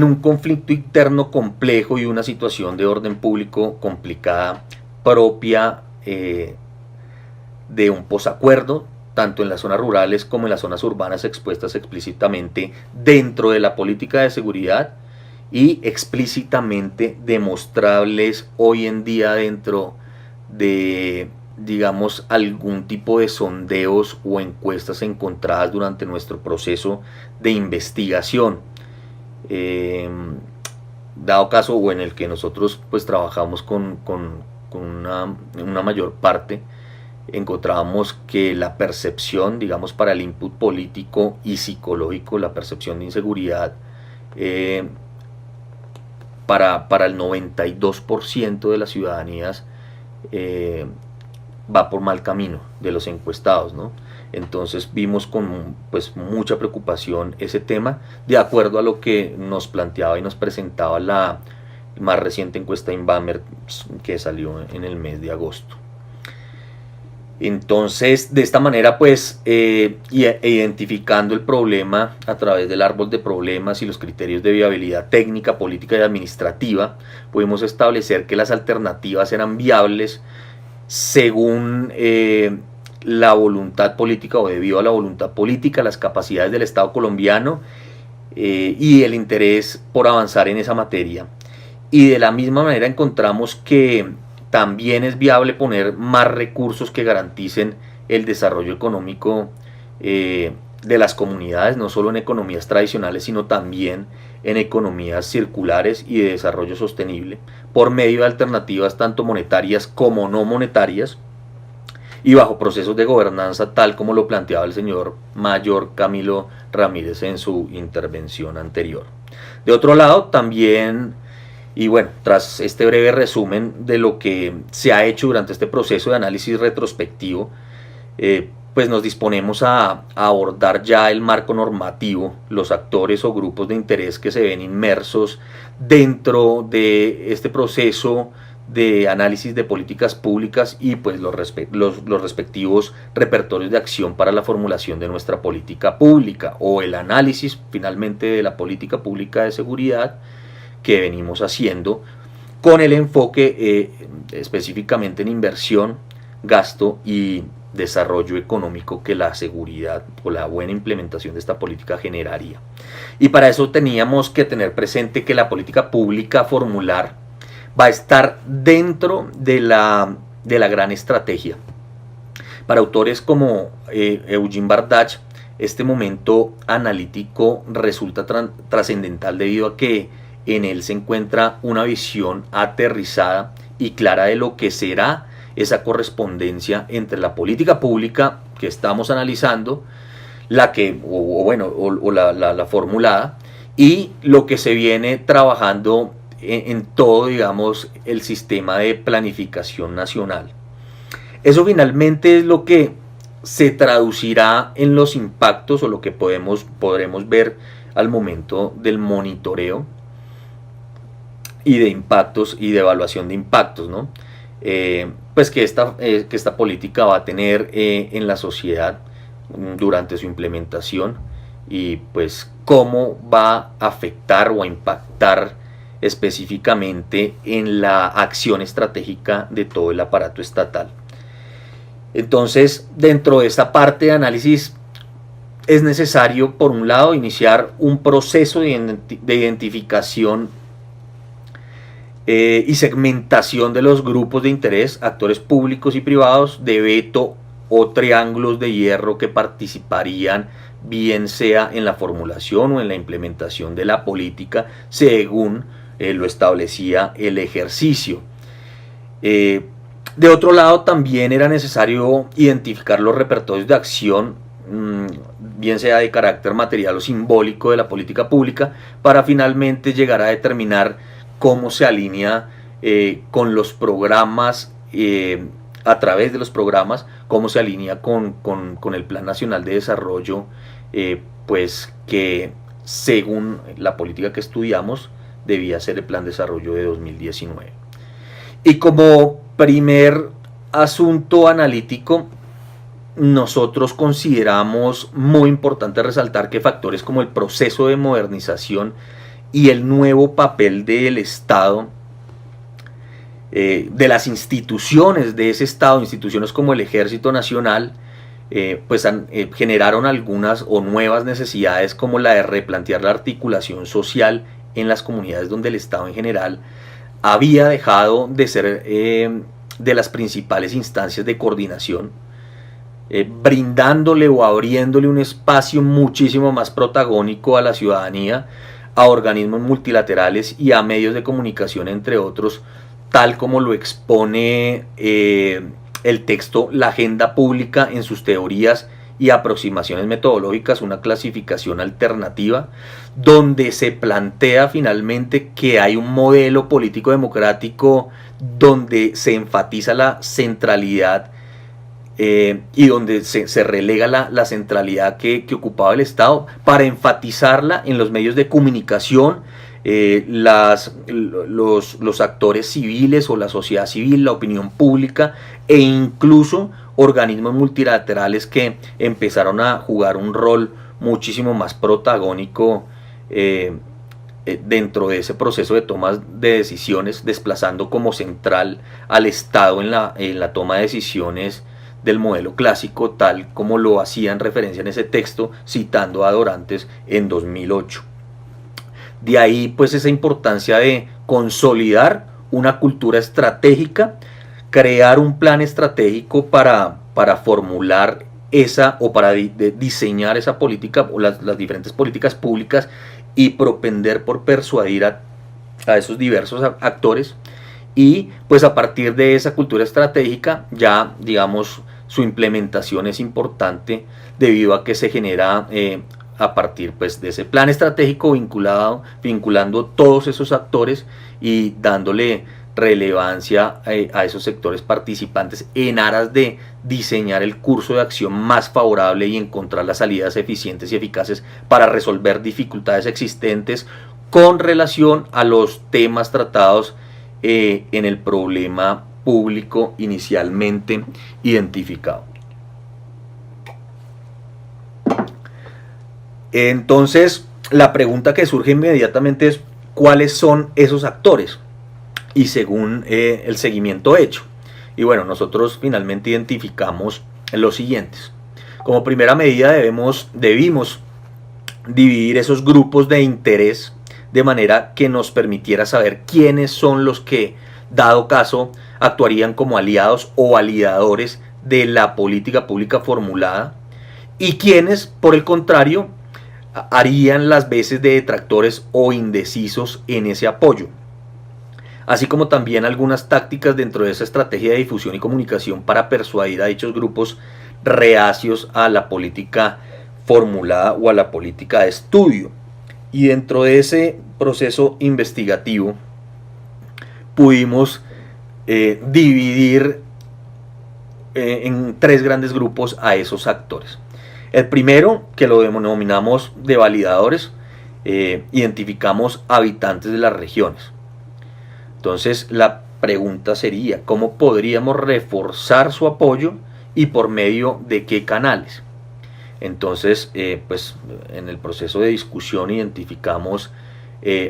un conflicto interno complejo y una situación de orden público complicada propia de un posacuerdo, tanto en las zonas rurales como en las zonas urbanas expuestas explícitamente dentro de la política de seguridad y explícitamente demostrables hoy en día dentro de, digamos, algún tipo de sondeos o encuestas encontradas durante nuestro proceso de investigación. Dado caso o en el que nosotros pues trabajamos con una mayor parte, encontrábamos que la percepción, digamos, para el input político y psicológico, la percepción de inseguridad para el 92% de las ciudadanías va por mal camino de los encuestados, ¿no? Entonces vimos con pues mucha preocupación ese tema, de acuerdo a lo que nos planteaba y nos presentaba la más reciente encuesta Inbamer que salió en el mes de agosto. Entonces, de esta manera, pues, identificando el problema a través del árbol de problemas y los criterios de viabilidad técnica, política y administrativa, pudimos establecer que las alternativas eran viables según la voluntad política o debido a la voluntad política, las capacidades del Estado colombiano y el interés por avanzar en esa materia. Y de la misma manera encontramos que también es viable poner más recursos que garanticen el desarrollo económico de las comunidades, no solo en economías tradicionales, sino también en economías circulares y de desarrollo sostenible, por medio de alternativas tanto monetarias como no monetarias, y bajo procesos de gobernanza tal como lo planteaba el señor mayor Camilo Ramírez en su intervención anterior. De otro lado, también, y bueno, tras este breve resumen de lo que se ha hecho durante este proceso de análisis retrospectivo, pues nos disponemos a abordar ya el marco normativo, los actores o grupos de interés que se ven inmersos dentro de este proceso de análisis de políticas públicas y pues los respectivos repertorios de acción para la formulación de nuestra política pública o el análisis finalmente de la política pública de seguridad que venimos haciendo con el enfoque específicamente en inversión, gasto y desarrollo económico que la seguridad o la buena implementación de esta política generaría. Y para eso teníamos que tener presente que la política pública a formular va a estar dentro de la gran estrategia. Para autores como Eugene Bardach, este momento analítico resulta trascendental debido a que en él se encuentra una visión aterrizada y clara de lo que será esa correspondencia entre la política pública que estamos analizando, la formulada, y lo que se viene trabajando en todo, digamos, el sistema de planificación nacional. Eso finalmente es lo que se traducirá en los impactos o lo que podremos ver al momento del monitoreo y de impactos y de evaluación de impactos, ¿no? Pues que esta política va a tener en la sociedad durante su implementación y pues cómo va a afectar o a impactar específicamente en la acción estratégica de todo el aparato estatal. Entonces, dentro de esta parte de análisis es necesario, por un lado, iniciar un proceso de identificación y segmentación de los grupos de interés, actores públicos y privados, de veto o triángulos de hierro que participarían bien sea en la formulación o en la implementación de la política según lo establecía el ejercicio. De otro lado, también era necesario identificar los repertorios de acción, bien sea de carácter material o simbólico de la política pública, para finalmente llegar a determinar cómo se alinea con los programas a través de los programas, cómo se alinea con el Plan Nacional de Desarrollo, pues que según la política que estudiamos debía ser el Plan de Desarrollo de 2019. Y como primer asunto analítico, nosotros consideramos muy importante resaltar que factores como el proceso de modernización y el nuevo papel del Estado, de las instituciones de ese Estado, instituciones como el Ejército Nacional, pues generaron algunas o nuevas necesidades, como la de replantear la articulación social en las comunidades donde el Estado en general había dejado de ser de las principales instancias de coordinación, brindándole o abriéndole un espacio muchísimo más protagónico a la ciudadanía, a organismos multilaterales y a medios de comunicación, entre otros, tal como lo expone el texto La Agenda Pública en sus teorías y aproximaciones metodológicas, una clasificación alternativa, donde se plantea finalmente que hay un modelo político democrático donde se enfatiza la centralidad y donde se relega la centralidad que ocupaba el Estado para enfatizarla en los medios de comunicación, los actores civiles o la sociedad civil, la opinión pública e incluso organismos multilaterales que empezaron a jugar un rol muchísimo más protagónico dentro de ese proceso de toma de decisiones, desplazando como central al Estado en la toma de decisiones del modelo clásico, tal como lo hacían referencia en ese texto, citando a Dorantes en 2008. De ahí pues esa importancia de consolidar una cultura estratégica, crear un plan estratégico para formular esa o para diseñar esa política o las diferentes políticas públicas y propender por persuadir a esos diversos actores, y pues a partir de esa cultura estratégica ya digamos su implementación es importante debido a que se genera a partir pues de ese plan estratégico vinculando todos esos actores y dándole relevancia a esos sectores participantes en aras de diseñar el curso de acción más favorable y encontrar las salidas eficientes y eficaces para resolver dificultades existentes con relación a los temas tratados en el problema público inicialmente identificado. Entonces, la pregunta que surge inmediatamente es ¿cuáles son esos actores? Y según el seguimiento hecho. Y bueno, nosotros finalmente identificamos los siguientes. Como primera medida debimos dividir esos grupos de interés de manera que nos permitiera saber quiénes son los que, dado caso, actuarían como aliados o validadores de la política pública formulada y quiénes, por el contrario, harían las veces de detractores o indecisos en ese apoyo, así como también algunas tácticas dentro de esa estrategia de difusión y comunicación para persuadir a dichos grupos reacios a la política formulada o a la política de estudio. Y dentro de ese proceso investigativo pudimos dividir en tres grandes grupos a esos actores. El primero, que lo denominamos de validadores, identificamos habitantes de las regiones. Entonces la pregunta sería, ¿cómo podríamos reforzar su apoyo y por medio de qué canales? Entonces, pues en el proceso de discusión identificamos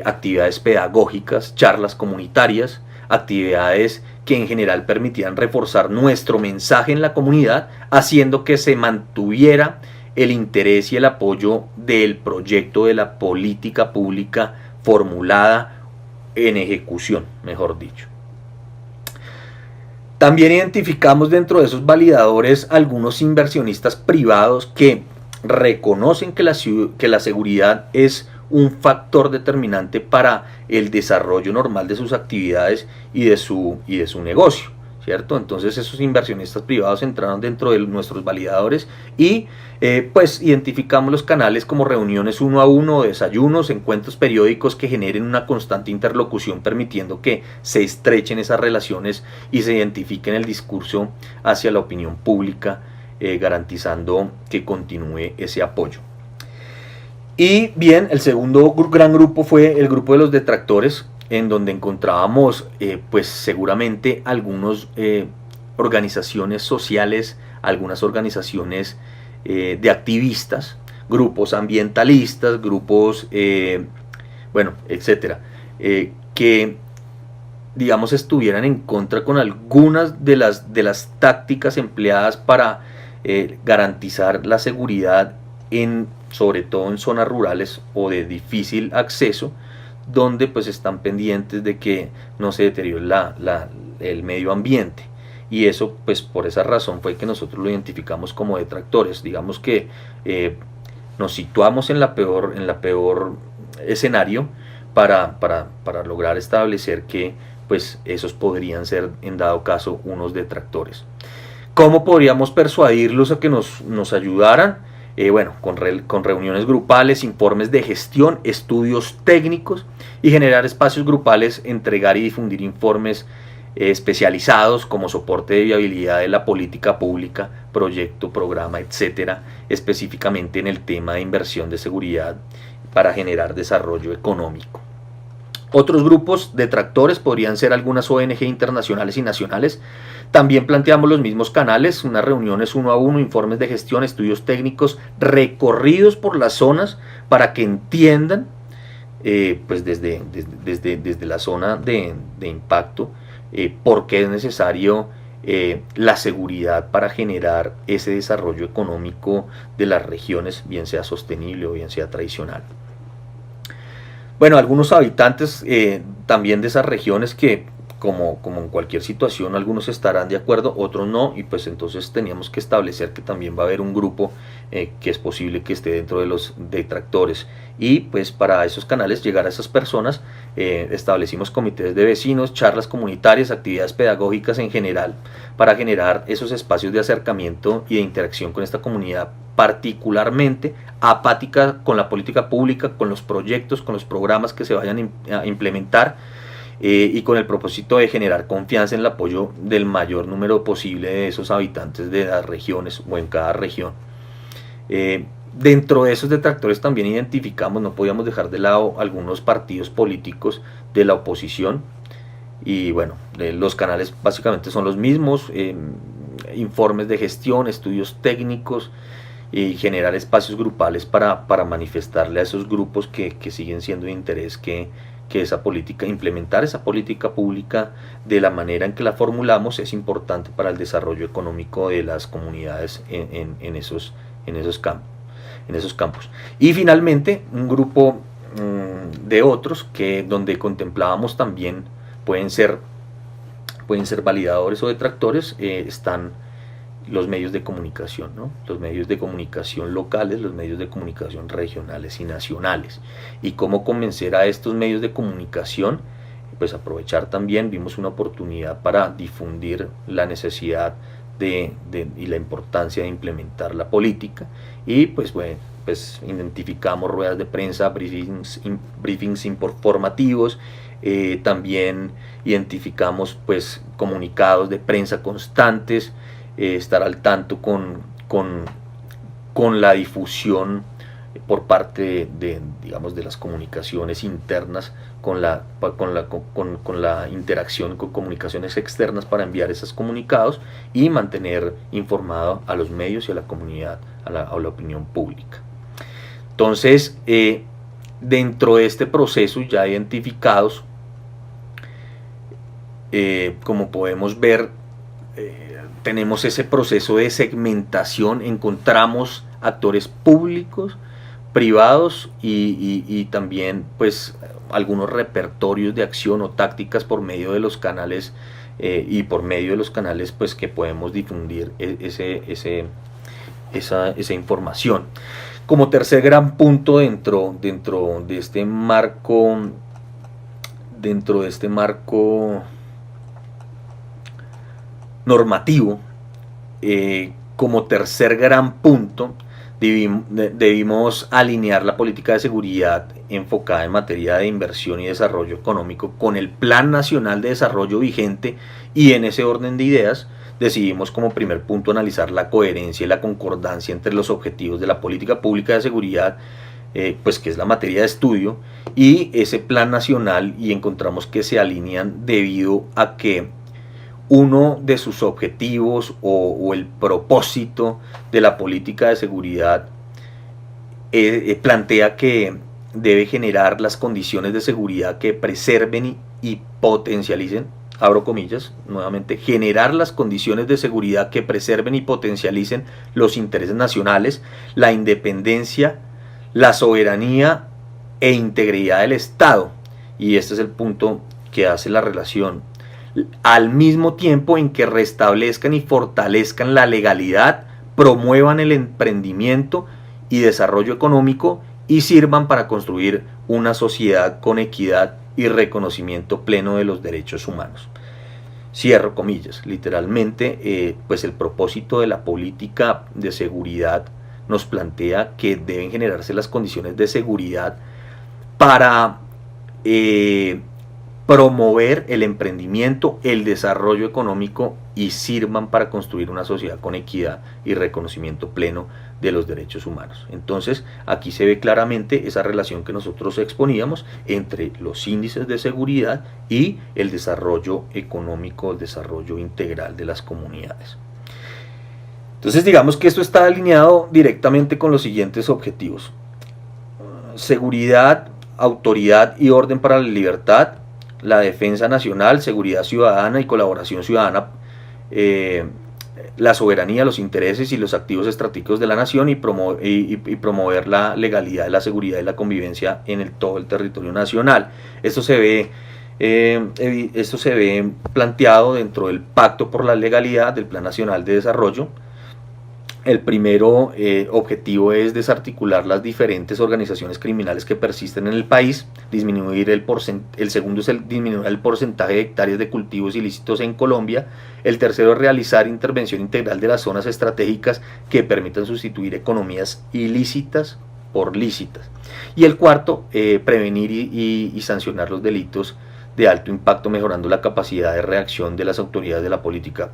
actividades pedagógicas, charlas comunitarias, actividades que en general permitían reforzar nuestro mensaje en la comunidad, haciendo que se mantuviera el interés y el apoyo del proyecto de la política pública formulada en ejecución, mejor dicho. También identificamos dentro de esos validadores algunos inversionistas privados que reconocen que la seguridad es un factor determinante para el desarrollo normal de sus actividades y de su negocio. ¿cierto? Entonces esos inversionistas privados entraron dentro de nuestros validadores y pues identificamos los canales como reuniones 1 a 1, desayunos, encuentros periódicos que generen una constante interlocución, permitiendo que se estrechen esas relaciones y se identifiquen el discurso hacia la opinión pública, garantizando que continúe ese apoyo. Y bien, el segundo gran grupo fue el grupo de los detractores, en donde encontrábamos pues seguramente algunas organizaciones sociales, algunas organizaciones de activistas, grupos ambientalistas, grupos, bueno, etcétera, que digamos estuvieran en contra con algunas de las tácticas empleadas para garantizar la seguridad sobre todo en zonas rurales o de difícil acceso, donde pues están pendientes de que no se deteriore el medio ambiente. Y eso, pues por esa razón fue que nosotros lo identificamos como detractores. Digamos que nos situamos en la peor escenario para lograr establecer que pues esos podrían ser en dado caso unos detractores. ¿Cómo podríamos persuadirlos a que nos ayudaran? Bueno, con reuniones grupales, informes de gestión, estudios técnicos y generar espacios grupales, entregar y difundir informes especializados como soporte de viabilidad de la política pública, proyecto, programa, etcétera, específicamente en el tema de inversión de seguridad para generar desarrollo económico. Otros grupos detractores podrían ser algunas ONG internacionales y nacionales. También planteamos los mismos canales, unas reuniones 1 a 1, informes de gestión, estudios técnicos, recorridos por las zonas para que entiendan pues desde la zona de impacto por qué es necesario la seguridad para generar ese desarrollo económico de las regiones, bien sea sostenible o bien sea tradicional. Bueno, algunos habitantes también de esas regiones que como en cualquier situación, algunos estarán de acuerdo, otros no, y pues entonces teníamos que establecer que también va a haber un grupo que es posible que esté dentro de los detractores, y pues para esos canales llegar a esas personas establecimos comités de vecinos, charlas comunitarias, actividades pedagógicas en general, para generar esos espacios de acercamiento y de interacción con esta comunidad particularmente apática con la política pública, con los proyectos, con los programas que se vayan a implementar, y con el propósito de generar confianza en el apoyo del mayor número posible de esos habitantes de las regiones o en cada región. Dentro de esos detractores también identificamos, no podíamos dejar de lado algunos partidos políticos de la oposición, y bueno, los canales básicamente son los mismos, informes de gestión, estudios técnicos, y generar espacios grupales para manifestarle a esos grupos que siguen siendo de interés que esa política, implementar esa política pública de la manera en que la formulamos es importante para el desarrollo económico de las comunidades en esos campos. Y finalmente un grupo de otros donde contemplábamos también pueden ser validadores o detractores, están los medios de comunicación, ¿no? Los medios de comunicación locales, los medios de comunicación regionales y nacionales. Y cómo convencer a estos medios de comunicación, pues aprovechar también, vimos una oportunidad para difundir la necesidad y la importancia de implementar la política, y pues bueno, pues identificamos ruedas de prensa, briefings informativos, también identificamos pues comunicados de prensa constantes, estar al tanto con la difusión por parte de las comunicaciones internas, con la interacción con comunicaciones externas para enviar esos comunicados y mantener informado a los medios y a la comunidad, a la opinión pública. Entonces, dentro de este proceso ya identificados, como podemos ver, tenemos ese proceso de segmentación, encontramos actores públicos, privados y también pues algunos repertorios de acción o tácticas por medio de los canales, y por medio de los canales pues que podemos difundir esa información. Como tercer gran punto dentro de este marco normativo, como tercer gran punto, debimos alinear la política de seguridad enfocada en materia de inversión y desarrollo económico con el Plan Nacional de Desarrollo vigente, y en ese orden de ideas decidimos como primer punto analizar la coherencia y la concordancia entre los objetivos de la política pública de seguridad, pues que es la materia de estudio, y ese plan nacional, y encontramos que se alinean debido a que uno de sus objetivos o el propósito de la política de seguridad plantea que debe generar las condiciones de seguridad que preserven y potencialicen, abro comillas, nuevamente, generar las condiciones de seguridad que preserven y potencialicen los intereses nacionales, la independencia, la soberanía e integridad del Estado. Y este es el punto que hace la relación, al mismo tiempo en que restablezcan y fortalezcan la legalidad, promuevan el emprendimiento y desarrollo económico y sirvan para construir una sociedad con equidad y reconocimiento pleno de los derechos humanos. Cierro comillas. Literalmente, pues el propósito de la política de seguridad nos plantea que deben generarse las condiciones de seguridad para promover el emprendimiento, el desarrollo económico y sirvan para construir una sociedad con equidad y reconocimiento pleno de los derechos humanos. Entonces, aquí se ve claramente esa relación que nosotros exponíamos entre los índices de seguridad y el desarrollo económico, el desarrollo integral de las comunidades. Entonces, digamos que esto está alineado directamente con los siguientes objetivos: seguridad, autoridad y orden para la libertad, la defensa nacional, seguridad ciudadana y colaboración ciudadana, la soberanía, los intereses y los activos estratégicos de la nación, y promover la legalidad, la seguridad y la convivencia en todo el territorio nacional. Esto se ve planteado dentro del Pacto por la Legalidad del Plan Nacional de Desarrollo. El primero objetivo es desarticular las diferentes organizaciones criminales que persisten en el país, disminuir el segundo es disminuir el porcentaje de hectáreas de cultivos ilícitos en Colombia. El tercero es realizar intervención integral de las zonas estratégicas que permitan sustituir economías ilícitas por lícitas. Y el cuarto, prevenir y sancionar los delitos de alto impacto, mejorando la capacidad de reacción de las autoridades de la política.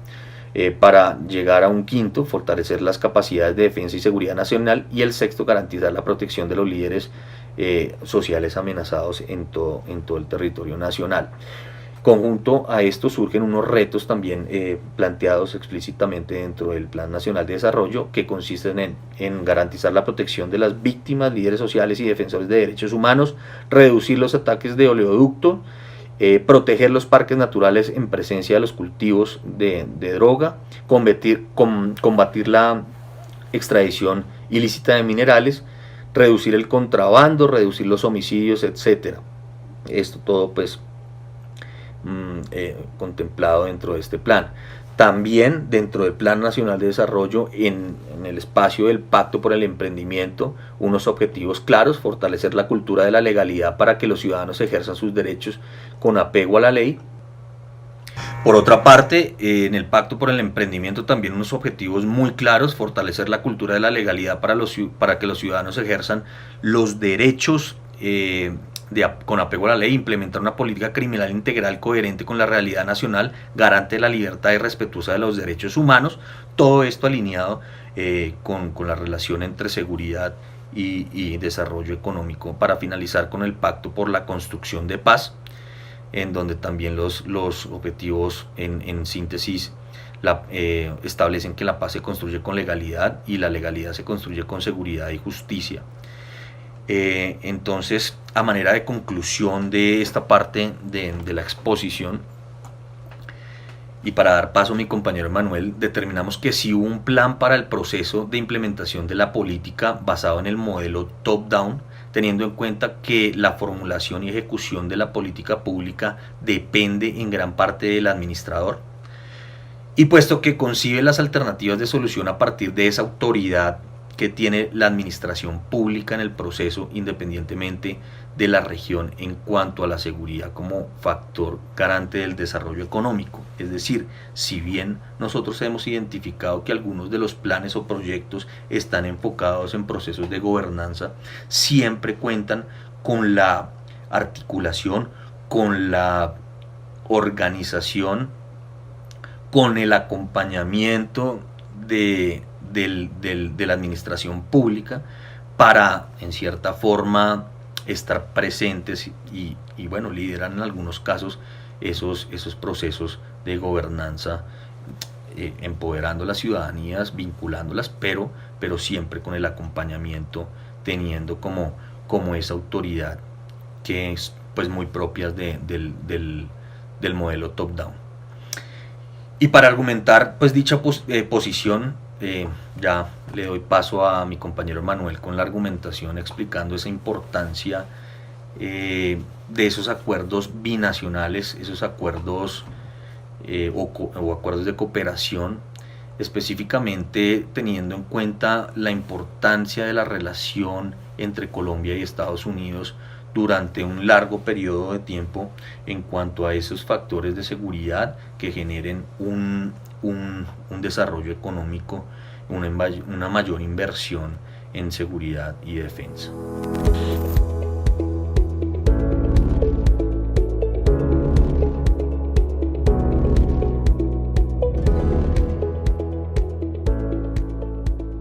Para llegar a un quinto, fortalecer las capacidades de defensa y seguridad nacional, y el sexto, garantizar la protección de los líderes sociales amenazados en todo el territorio nacional. Conjunto a esto surgen unos retos también planteados explícitamente dentro del Plan Nacional de Desarrollo, que consisten en garantizar la protección de las víctimas, líderes sociales y defensores de derechos humanos, reducir los ataques de oleoducto, proteger los parques naturales en presencia de los cultivos de droga, combatir la extracción ilícita de minerales, reducir el contrabando, reducir los homicidios, etc. Esto todo pues contemplado dentro de este plan. También dentro del Plan Nacional de Desarrollo, en el espacio del Pacto por el Emprendimiento, unos objetivos claros: fortalecer la cultura de la legalidad para que los ciudadanos ejerzan sus derechos con apego a la ley. Por otra parte, en el Pacto por el Emprendimiento también unos objetivos muy claros: fortalecer la cultura de la legalidad para que los ciudadanos ejerzan los derechos con apego a la ley, implementar una política criminal integral coherente con la realidad nacional, garante de la libertad y respetuosa de los derechos humanos. Todo esto alineado con la relación entre seguridad y desarrollo económico, para finalizar con el Pacto por la Construcción de Paz, en donde también los objetivos en síntesis establecen que la paz se construye con legalidad y la legalidad se construye con seguridad y justicia. Entonces, a manera de conclusión de esta parte de la exposición, y para dar paso a mi compañero Manuel, determinamos que sí hubo un plan para el proceso de implementación de la política basado en el modelo top-down, teniendo en cuenta que la formulación y ejecución de la política pública depende en gran parte del administrador, y puesto que concibe las alternativas de solución a partir de esa autoridad que tiene la administración pública en el proceso, independientemente de la región, en cuanto a la seguridad como factor garante del desarrollo económico. Es decir, si bien nosotros hemos identificado que algunos de los planes o proyectos están enfocados en procesos de gobernanza, siempre cuentan con la articulación, con la organización, con el acompañamiento de la administración pública para, en cierta forma, estar presentes y bueno, liderar en algunos casos esos procesos de gobernanza, empoderando a las ciudadanías, vinculándolas, pero siempre con el acompañamiento, teniendo como esa autoridad que es pues muy propia del modelo top-down. Y para argumentar pues dicha posición, ya le doy paso a mi compañero Manuel con la argumentación, explicando esa importancia de esos acuerdos binacionales, esos acuerdos o acuerdos de cooperación, específicamente teniendo en cuenta la importancia de la relación entre Colombia y Estados Unidos durante un largo periodo de tiempo en cuanto a esos factores de seguridad que generen un desarrollo económico, una mayor inversión en seguridad y defensa.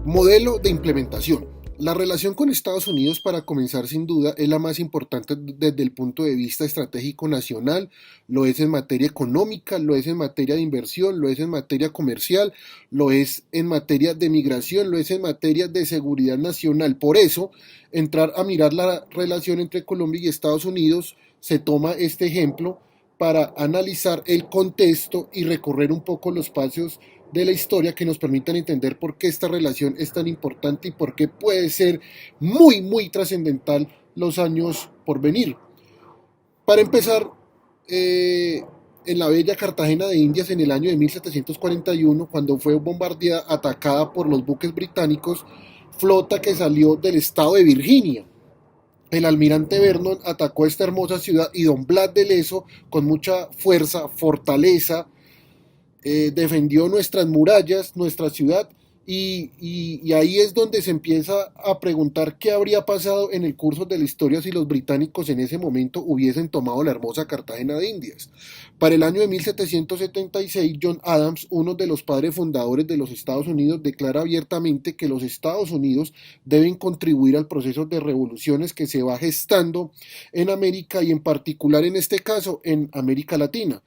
Modelo de implementación. La relación con Estados Unidos, para comenzar, sin duda, es la más importante desde el punto de vista estratégico nacional. Lo es en materia económica, lo es en materia de inversión, lo es en materia comercial, lo es en materia de migración, lo es en materia de seguridad nacional. Por eso, entrar a mirar la relación entre Colombia y Estados Unidos, se toma este ejemplo para analizar el contexto y recorrer un poco los pasos de la historia que nos permitan entender por qué esta relación es tan importante y por qué puede ser muy, muy trascendental los años por venir. Para empezar, en la bella Cartagena de Indias, en el año de 1741, cuando fue bombardeada, atacada por los buques británicos, flota que salió del estado de Virginia. El almirante Vernon atacó esta hermosa ciudad y don Blas de Lezo, con mucha fuerza, fortaleza, defendió nuestras murallas, nuestra ciudad, y ahí es donde se empieza a preguntar qué habría pasado en el curso de la historia si los británicos en ese momento hubiesen tomado la hermosa Cartagena de Indias. Para el año de 1776, John Adams, uno de los padres fundadores de los Estados Unidos, declara abiertamente que los Estados Unidos deben contribuir al proceso de revoluciones que se va gestando en América y en particular en este caso en América Latina.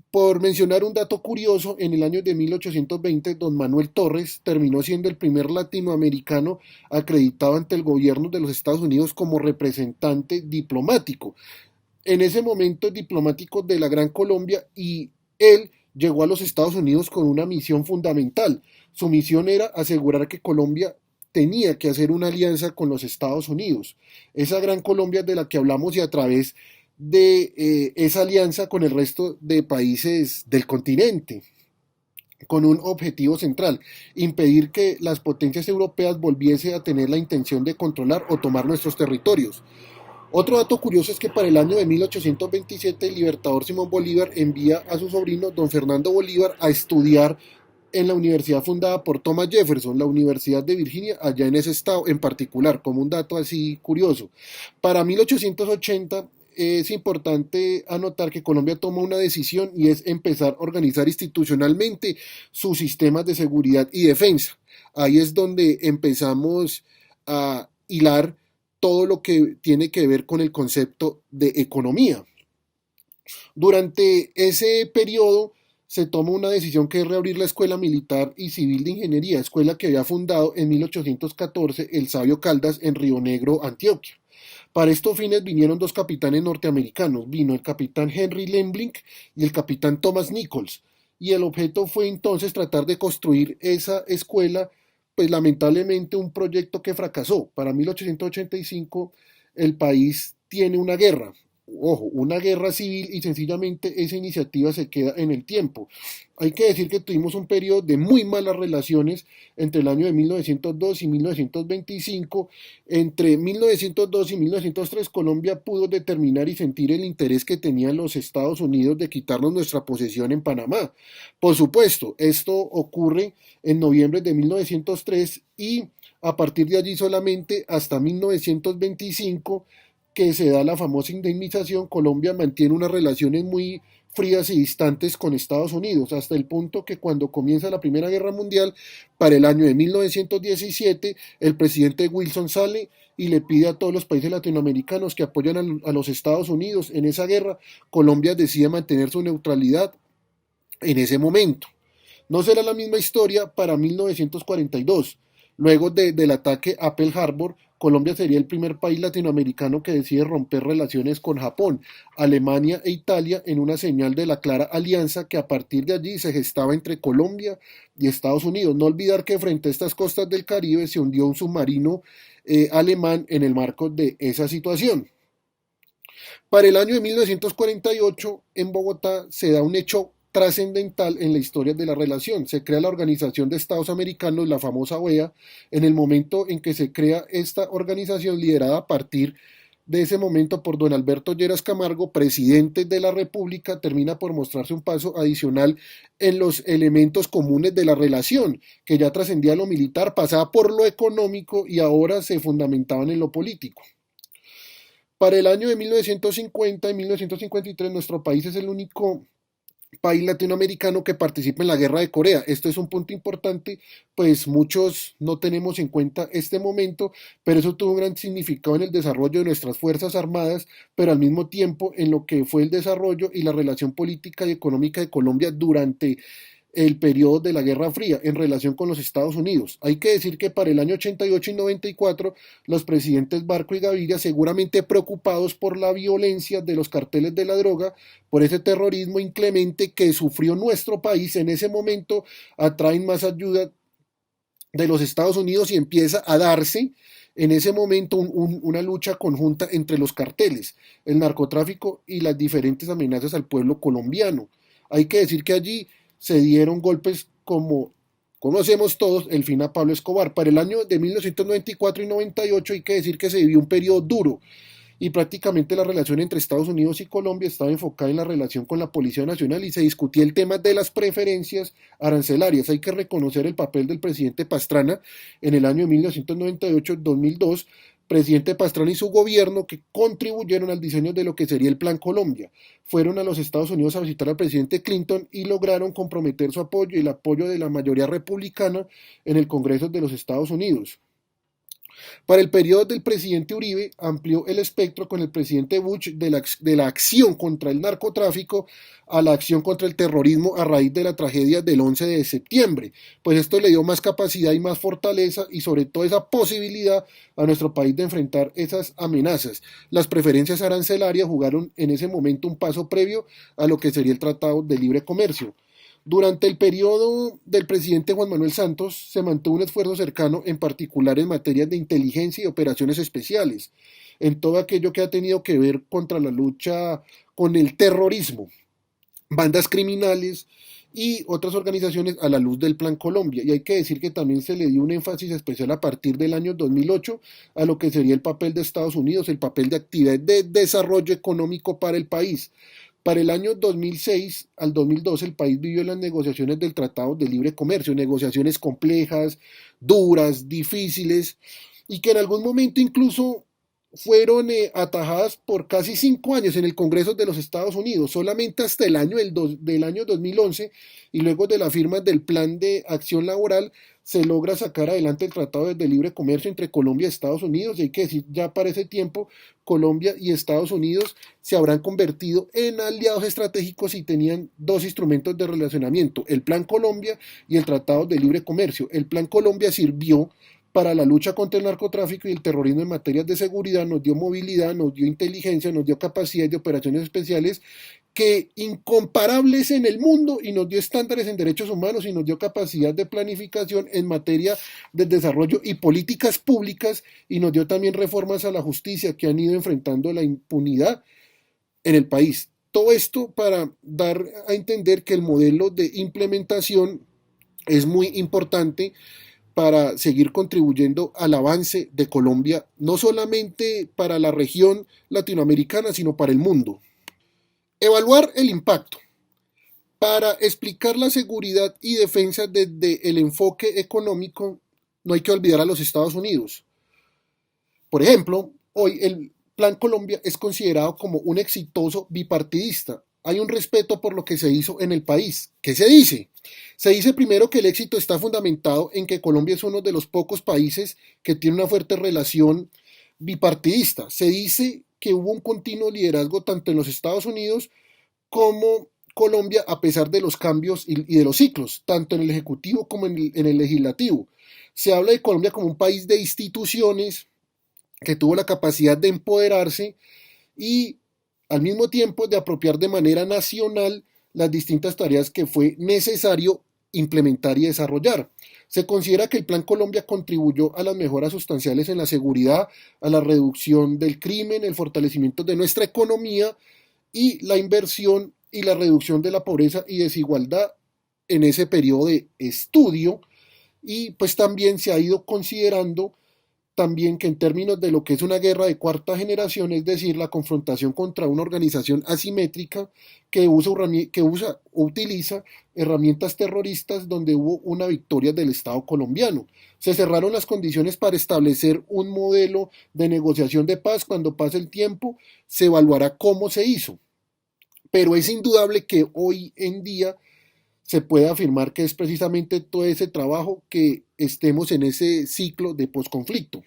Por mencionar un dato curioso, en el año de 1820, don Manuel Torres terminó siendo el primer latinoamericano acreditado ante el gobierno de los Estados Unidos como representante diplomático. En ese momento diplomático de la Gran Colombia, y él llegó a los Estados Unidos con una misión fundamental. Su misión era asegurar que Colombia tenía que hacer una alianza con los Estados Unidos. Esa Gran Colombia de la que hablamos y a través de esa alianza con el resto de países del continente, con un objetivo central: impedir que las potencias europeas volviesen a tener la intención de controlar o tomar nuestros territorios. Otro dato curioso es que para el año de 1827 el libertador Simón Bolívar envía a su sobrino don Fernando Bolívar a estudiar en la universidad fundada por Thomas Jefferson, la Universidad de Virginia, allá en ese estado en particular, como un dato así curioso. Para 1880 es importante anotar que Colombia toma una decisión, y es empezar a organizar institucionalmente sus sistemas de seguridad y defensa. Ahí es donde empezamos a hilar todo lo que tiene que ver con el concepto de economía. Durante ese periodo se toma una decisión, que es reabrir la Escuela Militar y Civil de Ingeniería, escuela que había fundado en 1814 el sabio Caldas en Río Negro, Antioquia. Para estos fines vinieron dos capitanes norteamericanos, vino el capitán Henry Lemblink y el capitán Thomas Nichols, y el objeto fue entonces tratar de construir esa escuela, pues lamentablemente un proyecto que fracasó. Para 1885 el país tiene una guerra, ojo, una guerra civil y sencillamente esa iniciativa se queda en el tiempo. Hay que decir que tuvimos un periodo de muy malas relaciones entre el año de 1902 y 1925. Entre 1902 y 1903 Colombia pudo determinar y sentir el interés que tenían los Estados Unidos de quitarnos nuestra posesión en Panamá. Por supuesto, esto ocurre en noviembre de 1903 y a partir de allí solamente hasta 1925 que se da la famosa indemnización, Colombia mantiene unas relaciones muy frías y distantes con Estados Unidos, hasta el punto que cuando comienza la Primera Guerra Mundial, para el año de 1917, el presidente Wilson sale y le pide a todos los países latinoamericanos que apoyan a los Estados Unidos en esa guerra. Colombia decide mantener su neutralidad en ese momento. No será la misma historia para 1942. Luego del ataque a Pearl Harbor, Colombia sería el primer país latinoamericano que decide romper relaciones con Japón, Alemania e Italia en una señal de la clara alianza que a partir de allí se gestaba entre Colombia y Estados Unidos. No olvidar que frente a estas costas del Caribe se hundió un submarino alemán en el marco de esa situación. Para el año de 1948, en Bogotá, se da un hecho trascendental en la historia de la relación. Se crea la Organización de Estados Americanos, la famosa OEA. En el momento en que se crea esta organización, liderada a partir de ese momento por don Alberto Lleras Camargo, presidente de la República, termina por mostrarse un paso adicional en los elementos comunes de la relación, que ya trascendía lo militar, pasaba por lo económico y ahora se fundamentaban en lo político. Para el año de 1950 y 1953, nuestro país es el único país latinoamericano que participa en la guerra de Corea. Esto es un punto importante, pues muchos no tenemos en cuenta este momento, pero eso tuvo un gran significado en el desarrollo de nuestras Fuerzas Armadas, pero al mismo tiempo en lo que fue el desarrollo y la relación política y económica de Colombia durante el periodo de la Guerra Fría en relación con los Estados Unidos. Hay que decir que para el año 88 y 94 los presidentes Barco y Gaviria, seguramente preocupados por la violencia de los carteles de la droga, por ese terrorismo inclemente que sufrió nuestro país en ese momento, atraen más ayuda de los Estados Unidos y empieza a darse en ese momento una lucha conjunta entre los carteles, el narcotráfico y las diferentes amenazas al pueblo colombiano. Hay que decir que allí se dieron golpes como conocemos todos, el fin a Pablo Escobar. Para el año de 1994 y 98 hay que decir que se vivió un periodo duro y prácticamente la relación entre Estados Unidos y Colombia estaba enfocada en la relación con la Policía Nacional y se discutía el tema de las preferencias arancelarias. Hay que reconocer el papel del presidente Pastrana en el año de 1998-2002, presidente Pastrana y su gobierno que contribuyeron al diseño de lo que sería el Plan Colombia. Fueron a los Estados Unidos a visitar al presidente Clinton y lograron comprometer su apoyo y el apoyo de la mayoría republicana en el Congreso de los Estados Unidos. Para el periodo del presidente Uribe amplió el espectro con el presidente Bush de la acción contra el narcotráfico a la acción contra el terrorismo a raíz de la tragedia del 11 de septiembre. Pues esto le dio más capacidad y más fortaleza y sobre todo esa posibilidad a nuestro país de enfrentar esas amenazas. Las preferencias arancelarias jugaron en ese momento un paso previo a lo que sería el Tratado de Libre Comercio. Durante el periodo del presidente Juan Manuel Santos se mantuvo un esfuerzo cercano, en particular en materias de inteligencia y operaciones especiales, en todo aquello que ha tenido que ver contra la lucha con el terrorismo, bandas criminales y otras organizaciones a la luz del Plan Colombia. Y hay que decir que también se le dio un énfasis especial a partir del año 2008 a lo que sería el papel de Estados Unidos, el papel de actividad de desarrollo económico para el país. Para el año 2006 al 2012 el país vivió las negociaciones del Tratado de Libre Comercio, negociaciones complejas, duras, difíciles y que en algún momento incluso fueron atajadas por casi 5 años en el Congreso de los Estados Unidos, solamente hasta el año del año 2011 y luego de la firma del Plan de Acción Laboral se logra sacar adelante el Tratado de Libre Comercio entre Colombia y Estados Unidos. Y hay que decir, ya para ese tiempo, Colombia y Estados Unidos se habrán convertido en aliados estratégicos y tenían dos instrumentos de relacionamiento, el Plan Colombia y el Tratado de Libre Comercio. El Plan Colombia sirvió para la lucha contra el narcotráfico y el terrorismo en materias de seguridad, nos dio movilidad, nos dio inteligencia, nos dio capacidad de operaciones especiales que incomparables en el mundo y nos dio estándares en derechos humanos y nos dio capacidad de planificación en materia de desarrollo y políticas públicas y nos dio también reformas a la justicia que han ido enfrentando la impunidad en el país. Todo esto para dar a entender que el modelo de implementación es muy importante para seguir contribuyendo al avance de Colombia, no solamente para la región latinoamericana, sino para el mundo. Evaluar el impacto. Para explicar la seguridad y defensa desde el enfoque económico, no hay que olvidar a los Estados Unidos. Por ejemplo, hoy el Plan Colombia es considerado como un exitoso bipartidista. Hay un respeto por lo que se hizo en el país. ¿Qué se dice? Se dice primero que el éxito está fundamentado en que Colombia es uno de los pocos países que tiene una fuerte relación bipartidista. Se dice que hubo un continuo liderazgo tanto en los Estados Unidos como Colombia, a pesar de los cambios y de los ciclos, tanto en el Ejecutivo como en el Legislativo. Se habla de Colombia como un país de instituciones que tuvo la capacidad de empoderarse y al mismo tiempo de apropiar de manera nacional las distintas tareas que fue necesario implementar y desarrollar. Se considera que el Plan Colombia contribuyó a las mejoras sustanciales en la seguridad, a la reducción del crimen, el fortalecimiento de nuestra economía y la inversión y la reducción de la pobreza y desigualdad en ese periodo de estudio. Y pues también se ha ido considerando también que en términos de lo que es una guerra de cuarta generación, es decir, la confrontación contra una organización asimétrica que utiliza herramientas terroristas, donde hubo una victoria del Estado colombiano. Se cerraron las condiciones para establecer un modelo de negociación de paz. Cuando pase el tiempo, se evaluará cómo se hizo. Pero es indudable que hoy en día se puede afirmar que es precisamente todo ese trabajo que estemos en ese ciclo de posconflicto.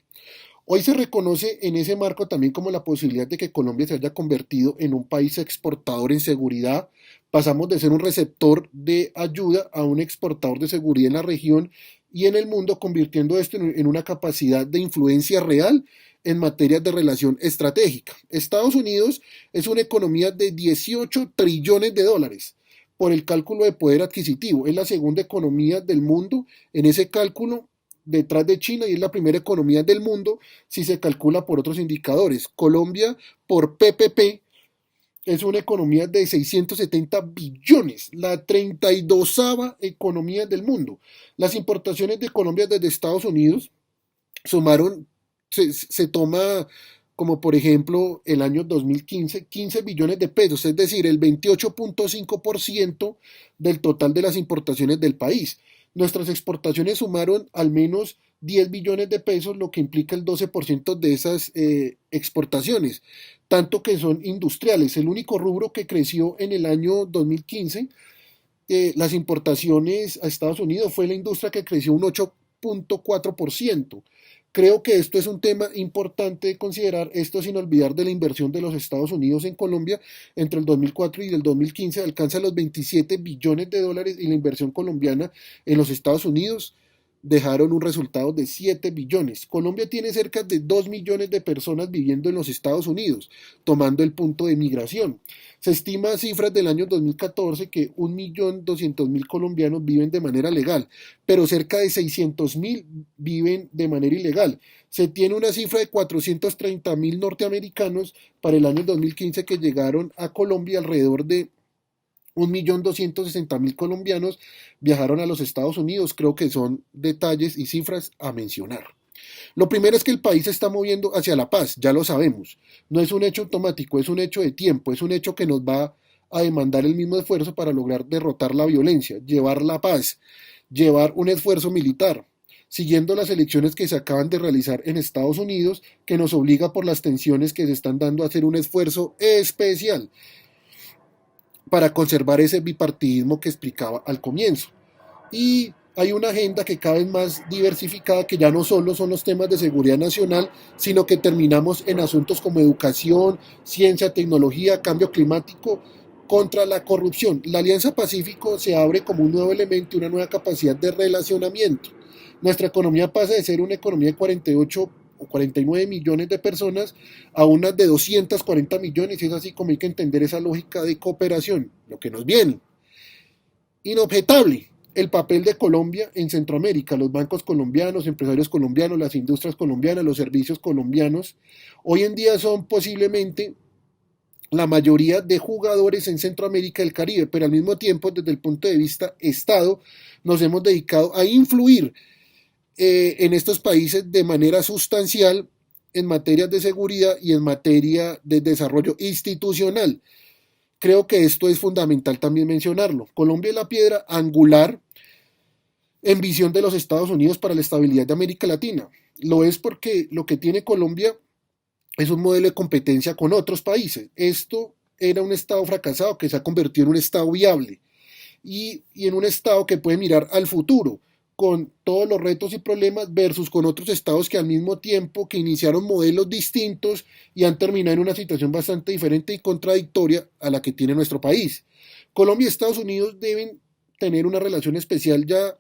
Hoy se reconoce en ese marco también como la posibilidad de que Colombia se haya convertido en un país exportador en seguridad. Pasamos de ser un receptor de ayuda a un exportador de seguridad en la región y en el mundo, convirtiendo esto en una capacidad de influencia real en materia de relación estratégica. Estados Unidos es una economía de 18 trillones de dólares. Por el cálculo de poder adquisitivo. Es la segunda economía del mundo en ese cálculo, detrás de China, y es la primera economía del mundo si se calcula por otros indicadores. Colombia, por PPP, es una economía de 670 billones, la 32ª economía del mundo. Las importaciones de Colombia desde Estados Unidos sumaron, se toma como por ejemplo el año 2015, 15 billones de pesos, es decir, el 28.5% del total de las importaciones del país. Nuestras exportaciones sumaron al menos 10 billones de pesos, lo que implica el 12% de esas exportaciones, tanto que son industriales. El único rubro que creció en el año 2015, las importaciones a Estados Unidos, fue la industria, que creció un 8.4%. Creo que esto es un tema importante de considerar, esto sin olvidar de la inversión de los Estados Unidos en Colombia. Entre el 2004 y el 2015 alcanza los 27 billones de dólares, y la inversión colombiana en los Estados Unidos dejaron un resultado de 7 billones. Colombia tiene cerca de 2 millones de personas viviendo en los Estados Unidos, tomando el punto de migración. Se estima cifras del año 2014 que 1.200.000 colombianos viven de manera legal, pero cerca de 600.000 viven de manera ilegal. Se tiene una cifra de 430.000 norteamericanos para el año 2015 que llegaron a Colombia. Alrededor de 1.260.000 colombianos viajaron a los Estados Unidos. Creo que son detalles y cifras a mencionar. Lo primero es que el país se está moviendo hacia la paz, ya lo sabemos. No es un hecho automático, es un hecho de tiempo, es un hecho que nos va a demandar el mismo esfuerzo para lograr derrotar la violencia, llevar la paz, llevar un esfuerzo militar, siguiendo las elecciones que se acaban de realizar en Estados Unidos, que nos obliga por las tensiones que se están dando a hacer un esfuerzo especial para conservar ese bipartidismo que explicaba al comienzo. Y hay una agenda que cada vez más diversificada, que ya no solo son los temas de seguridad nacional, sino que terminamos en asuntos como educación, ciencia, tecnología, cambio climático, contra la corrupción. La Alianza Pacífico se abre como un nuevo elemento y una nueva capacidad de relacionamiento. Nuestra economía pasa de ser una economía de 48 o 49 millones de personas a unas de 240 millones, y es así como hay que entender esa lógica de cooperación, lo que nos viene. Inobjetable el papel de Colombia en Centroamérica, los bancos colombianos, empresarios colombianos, las industrias colombianas, los servicios colombianos, hoy en día son posiblemente la mayoría de jugadores en Centroamérica y el Caribe, pero al mismo tiempo, desde el punto de vista Estado, nos hemos dedicado a influir en estos países de manera sustancial en materia de seguridad y en materia de desarrollo institucional. Creo que esto es fundamental también mencionarlo. Colombia es la piedra angular en visión de los Estados Unidos para la estabilidad de América Latina. Lo es porque lo que tiene Colombia es un modelo de competencia con otros países. Esto era un Estado fracasado que se ha convertido en un Estado viable y en un Estado que puede mirar al futuro con todos los retos y problemas versus con otros estados que al mismo tiempo que iniciaron modelos distintos y han terminado en una situación bastante diferente y contradictoria a la que tiene nuestro país. Colombia y Estados Unidos deben tener una relación especial ya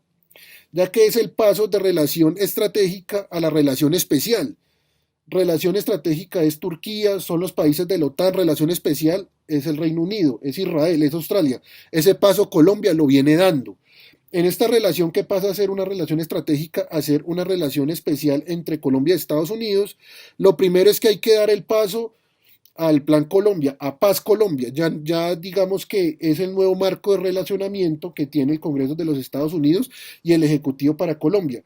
que es el paso de relación estratégica a la relación especial. Relación estratégica es Turquía, son los países de la OTAN, relación especial es el Reino Unido, es Israel, es Australia. Ese paso Colombia lo viene dando. En esta relación que pasa a ser una relación estratégica a ser una relación especial entre Colombia y Estados Unidos, lo primero es que hay que dar el paso al Plan Colombia, a Paz Colombia. Ya digamos que es el nuevo marco de relacionamiento que tiene el Congreso de los Estados Unidos y el Ejecutivo para Colombia.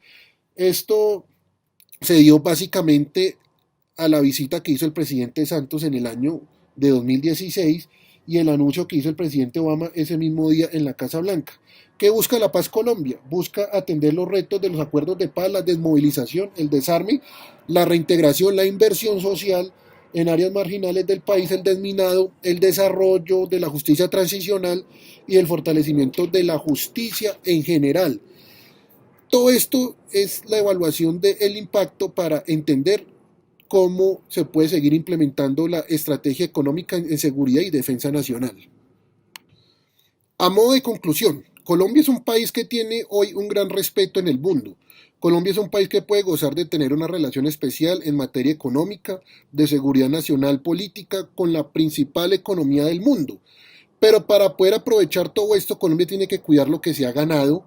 Esto se dio básicamente a la visita que hizo el presidente Santos en el año de 2016 y el anuncio que hizo el presidente Obama ese mismo día en la Casa Blanca. ¿Qué busca la Paz Colombia? Busca atender los retos de los acuerdos de paz, la desmovilización, el desarme, la reintegración, la inversión social en áreas marginales del país, el desminado, el desarrollo de la justicia transicional y el fortalecimiento de la justicia en general. Todo esto es la evaluación del impacto para entender cómo se puede seguir implementando la estrategia económica en seguridad y defensa nacional. A modo de conclusión, Colombia es un país que tiene hoy un gran respeto en el mundo. Colombia es un país que puede gozar de tener una relación especial en materia económica, de seguridad nacional política con la principal economía del mundo. Pero para poder aprovechar todo esto, Colombia tiene que cuidar lo que se ha ganado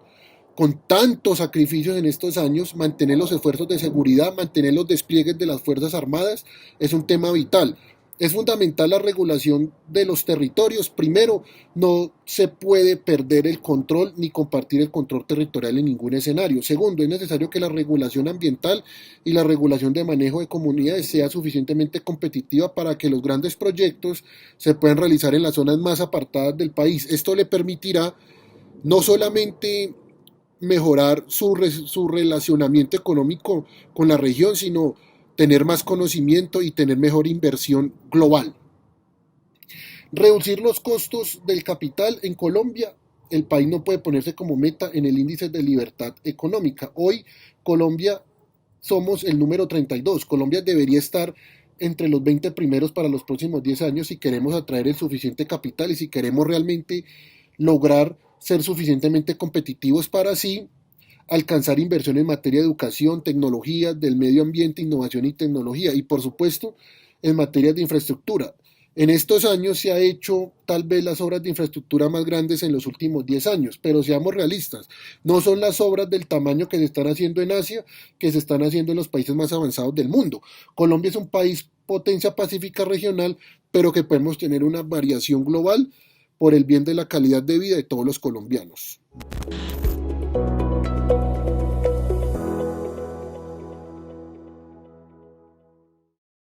con tantos sacrificios en estos años. Mantener los esfuerzos de seguridad, mantener los despliegues de las Fuerzas Armadas es un tema vital. Es fundamental la regulación de los territorios. Primero, no se puede perder el control ni compartir el control territorial en ningún escenario. Segundo, es necesario que la regulación ambiental y la regulación de manejo de comunidades sea suficientemente competitiva para que los grandes proyectos se puedan realizar en las zonas más apartadas del país. Esto le permitirá no solamente mejorar su relacionamiento económico con la región, sino tener más conocimiento y tener mejor inversión global. Reducir los costos del capital en Colombia. El país no puede ponerse como meta en el índice de libertad económica. Hoy Colombia somos el número 32. Colombia debería estar entre los 20 primeros para los próximos 10 años si queremos atraer el suficiente capital y si queremos realmente lograr ser suficientemente competitivos para así alcanzar inversión en materia de educación, tecnología, del medio ambiente, innovación y tecnología y por supuesto en materia de infraestructura. En estos años se ha hecho tal vez las obras de infraestructura más grandes en los últimos 10 años, pero seamos realistas, no son las obras del tamaño que se están haciendo en Asia, que se están haciendo en los países más avanzados del mundo. Colombia es un país potencia pacífica regional, pero que podemos tener una variación global por el bien de la calidad de vida de todos los colombianos.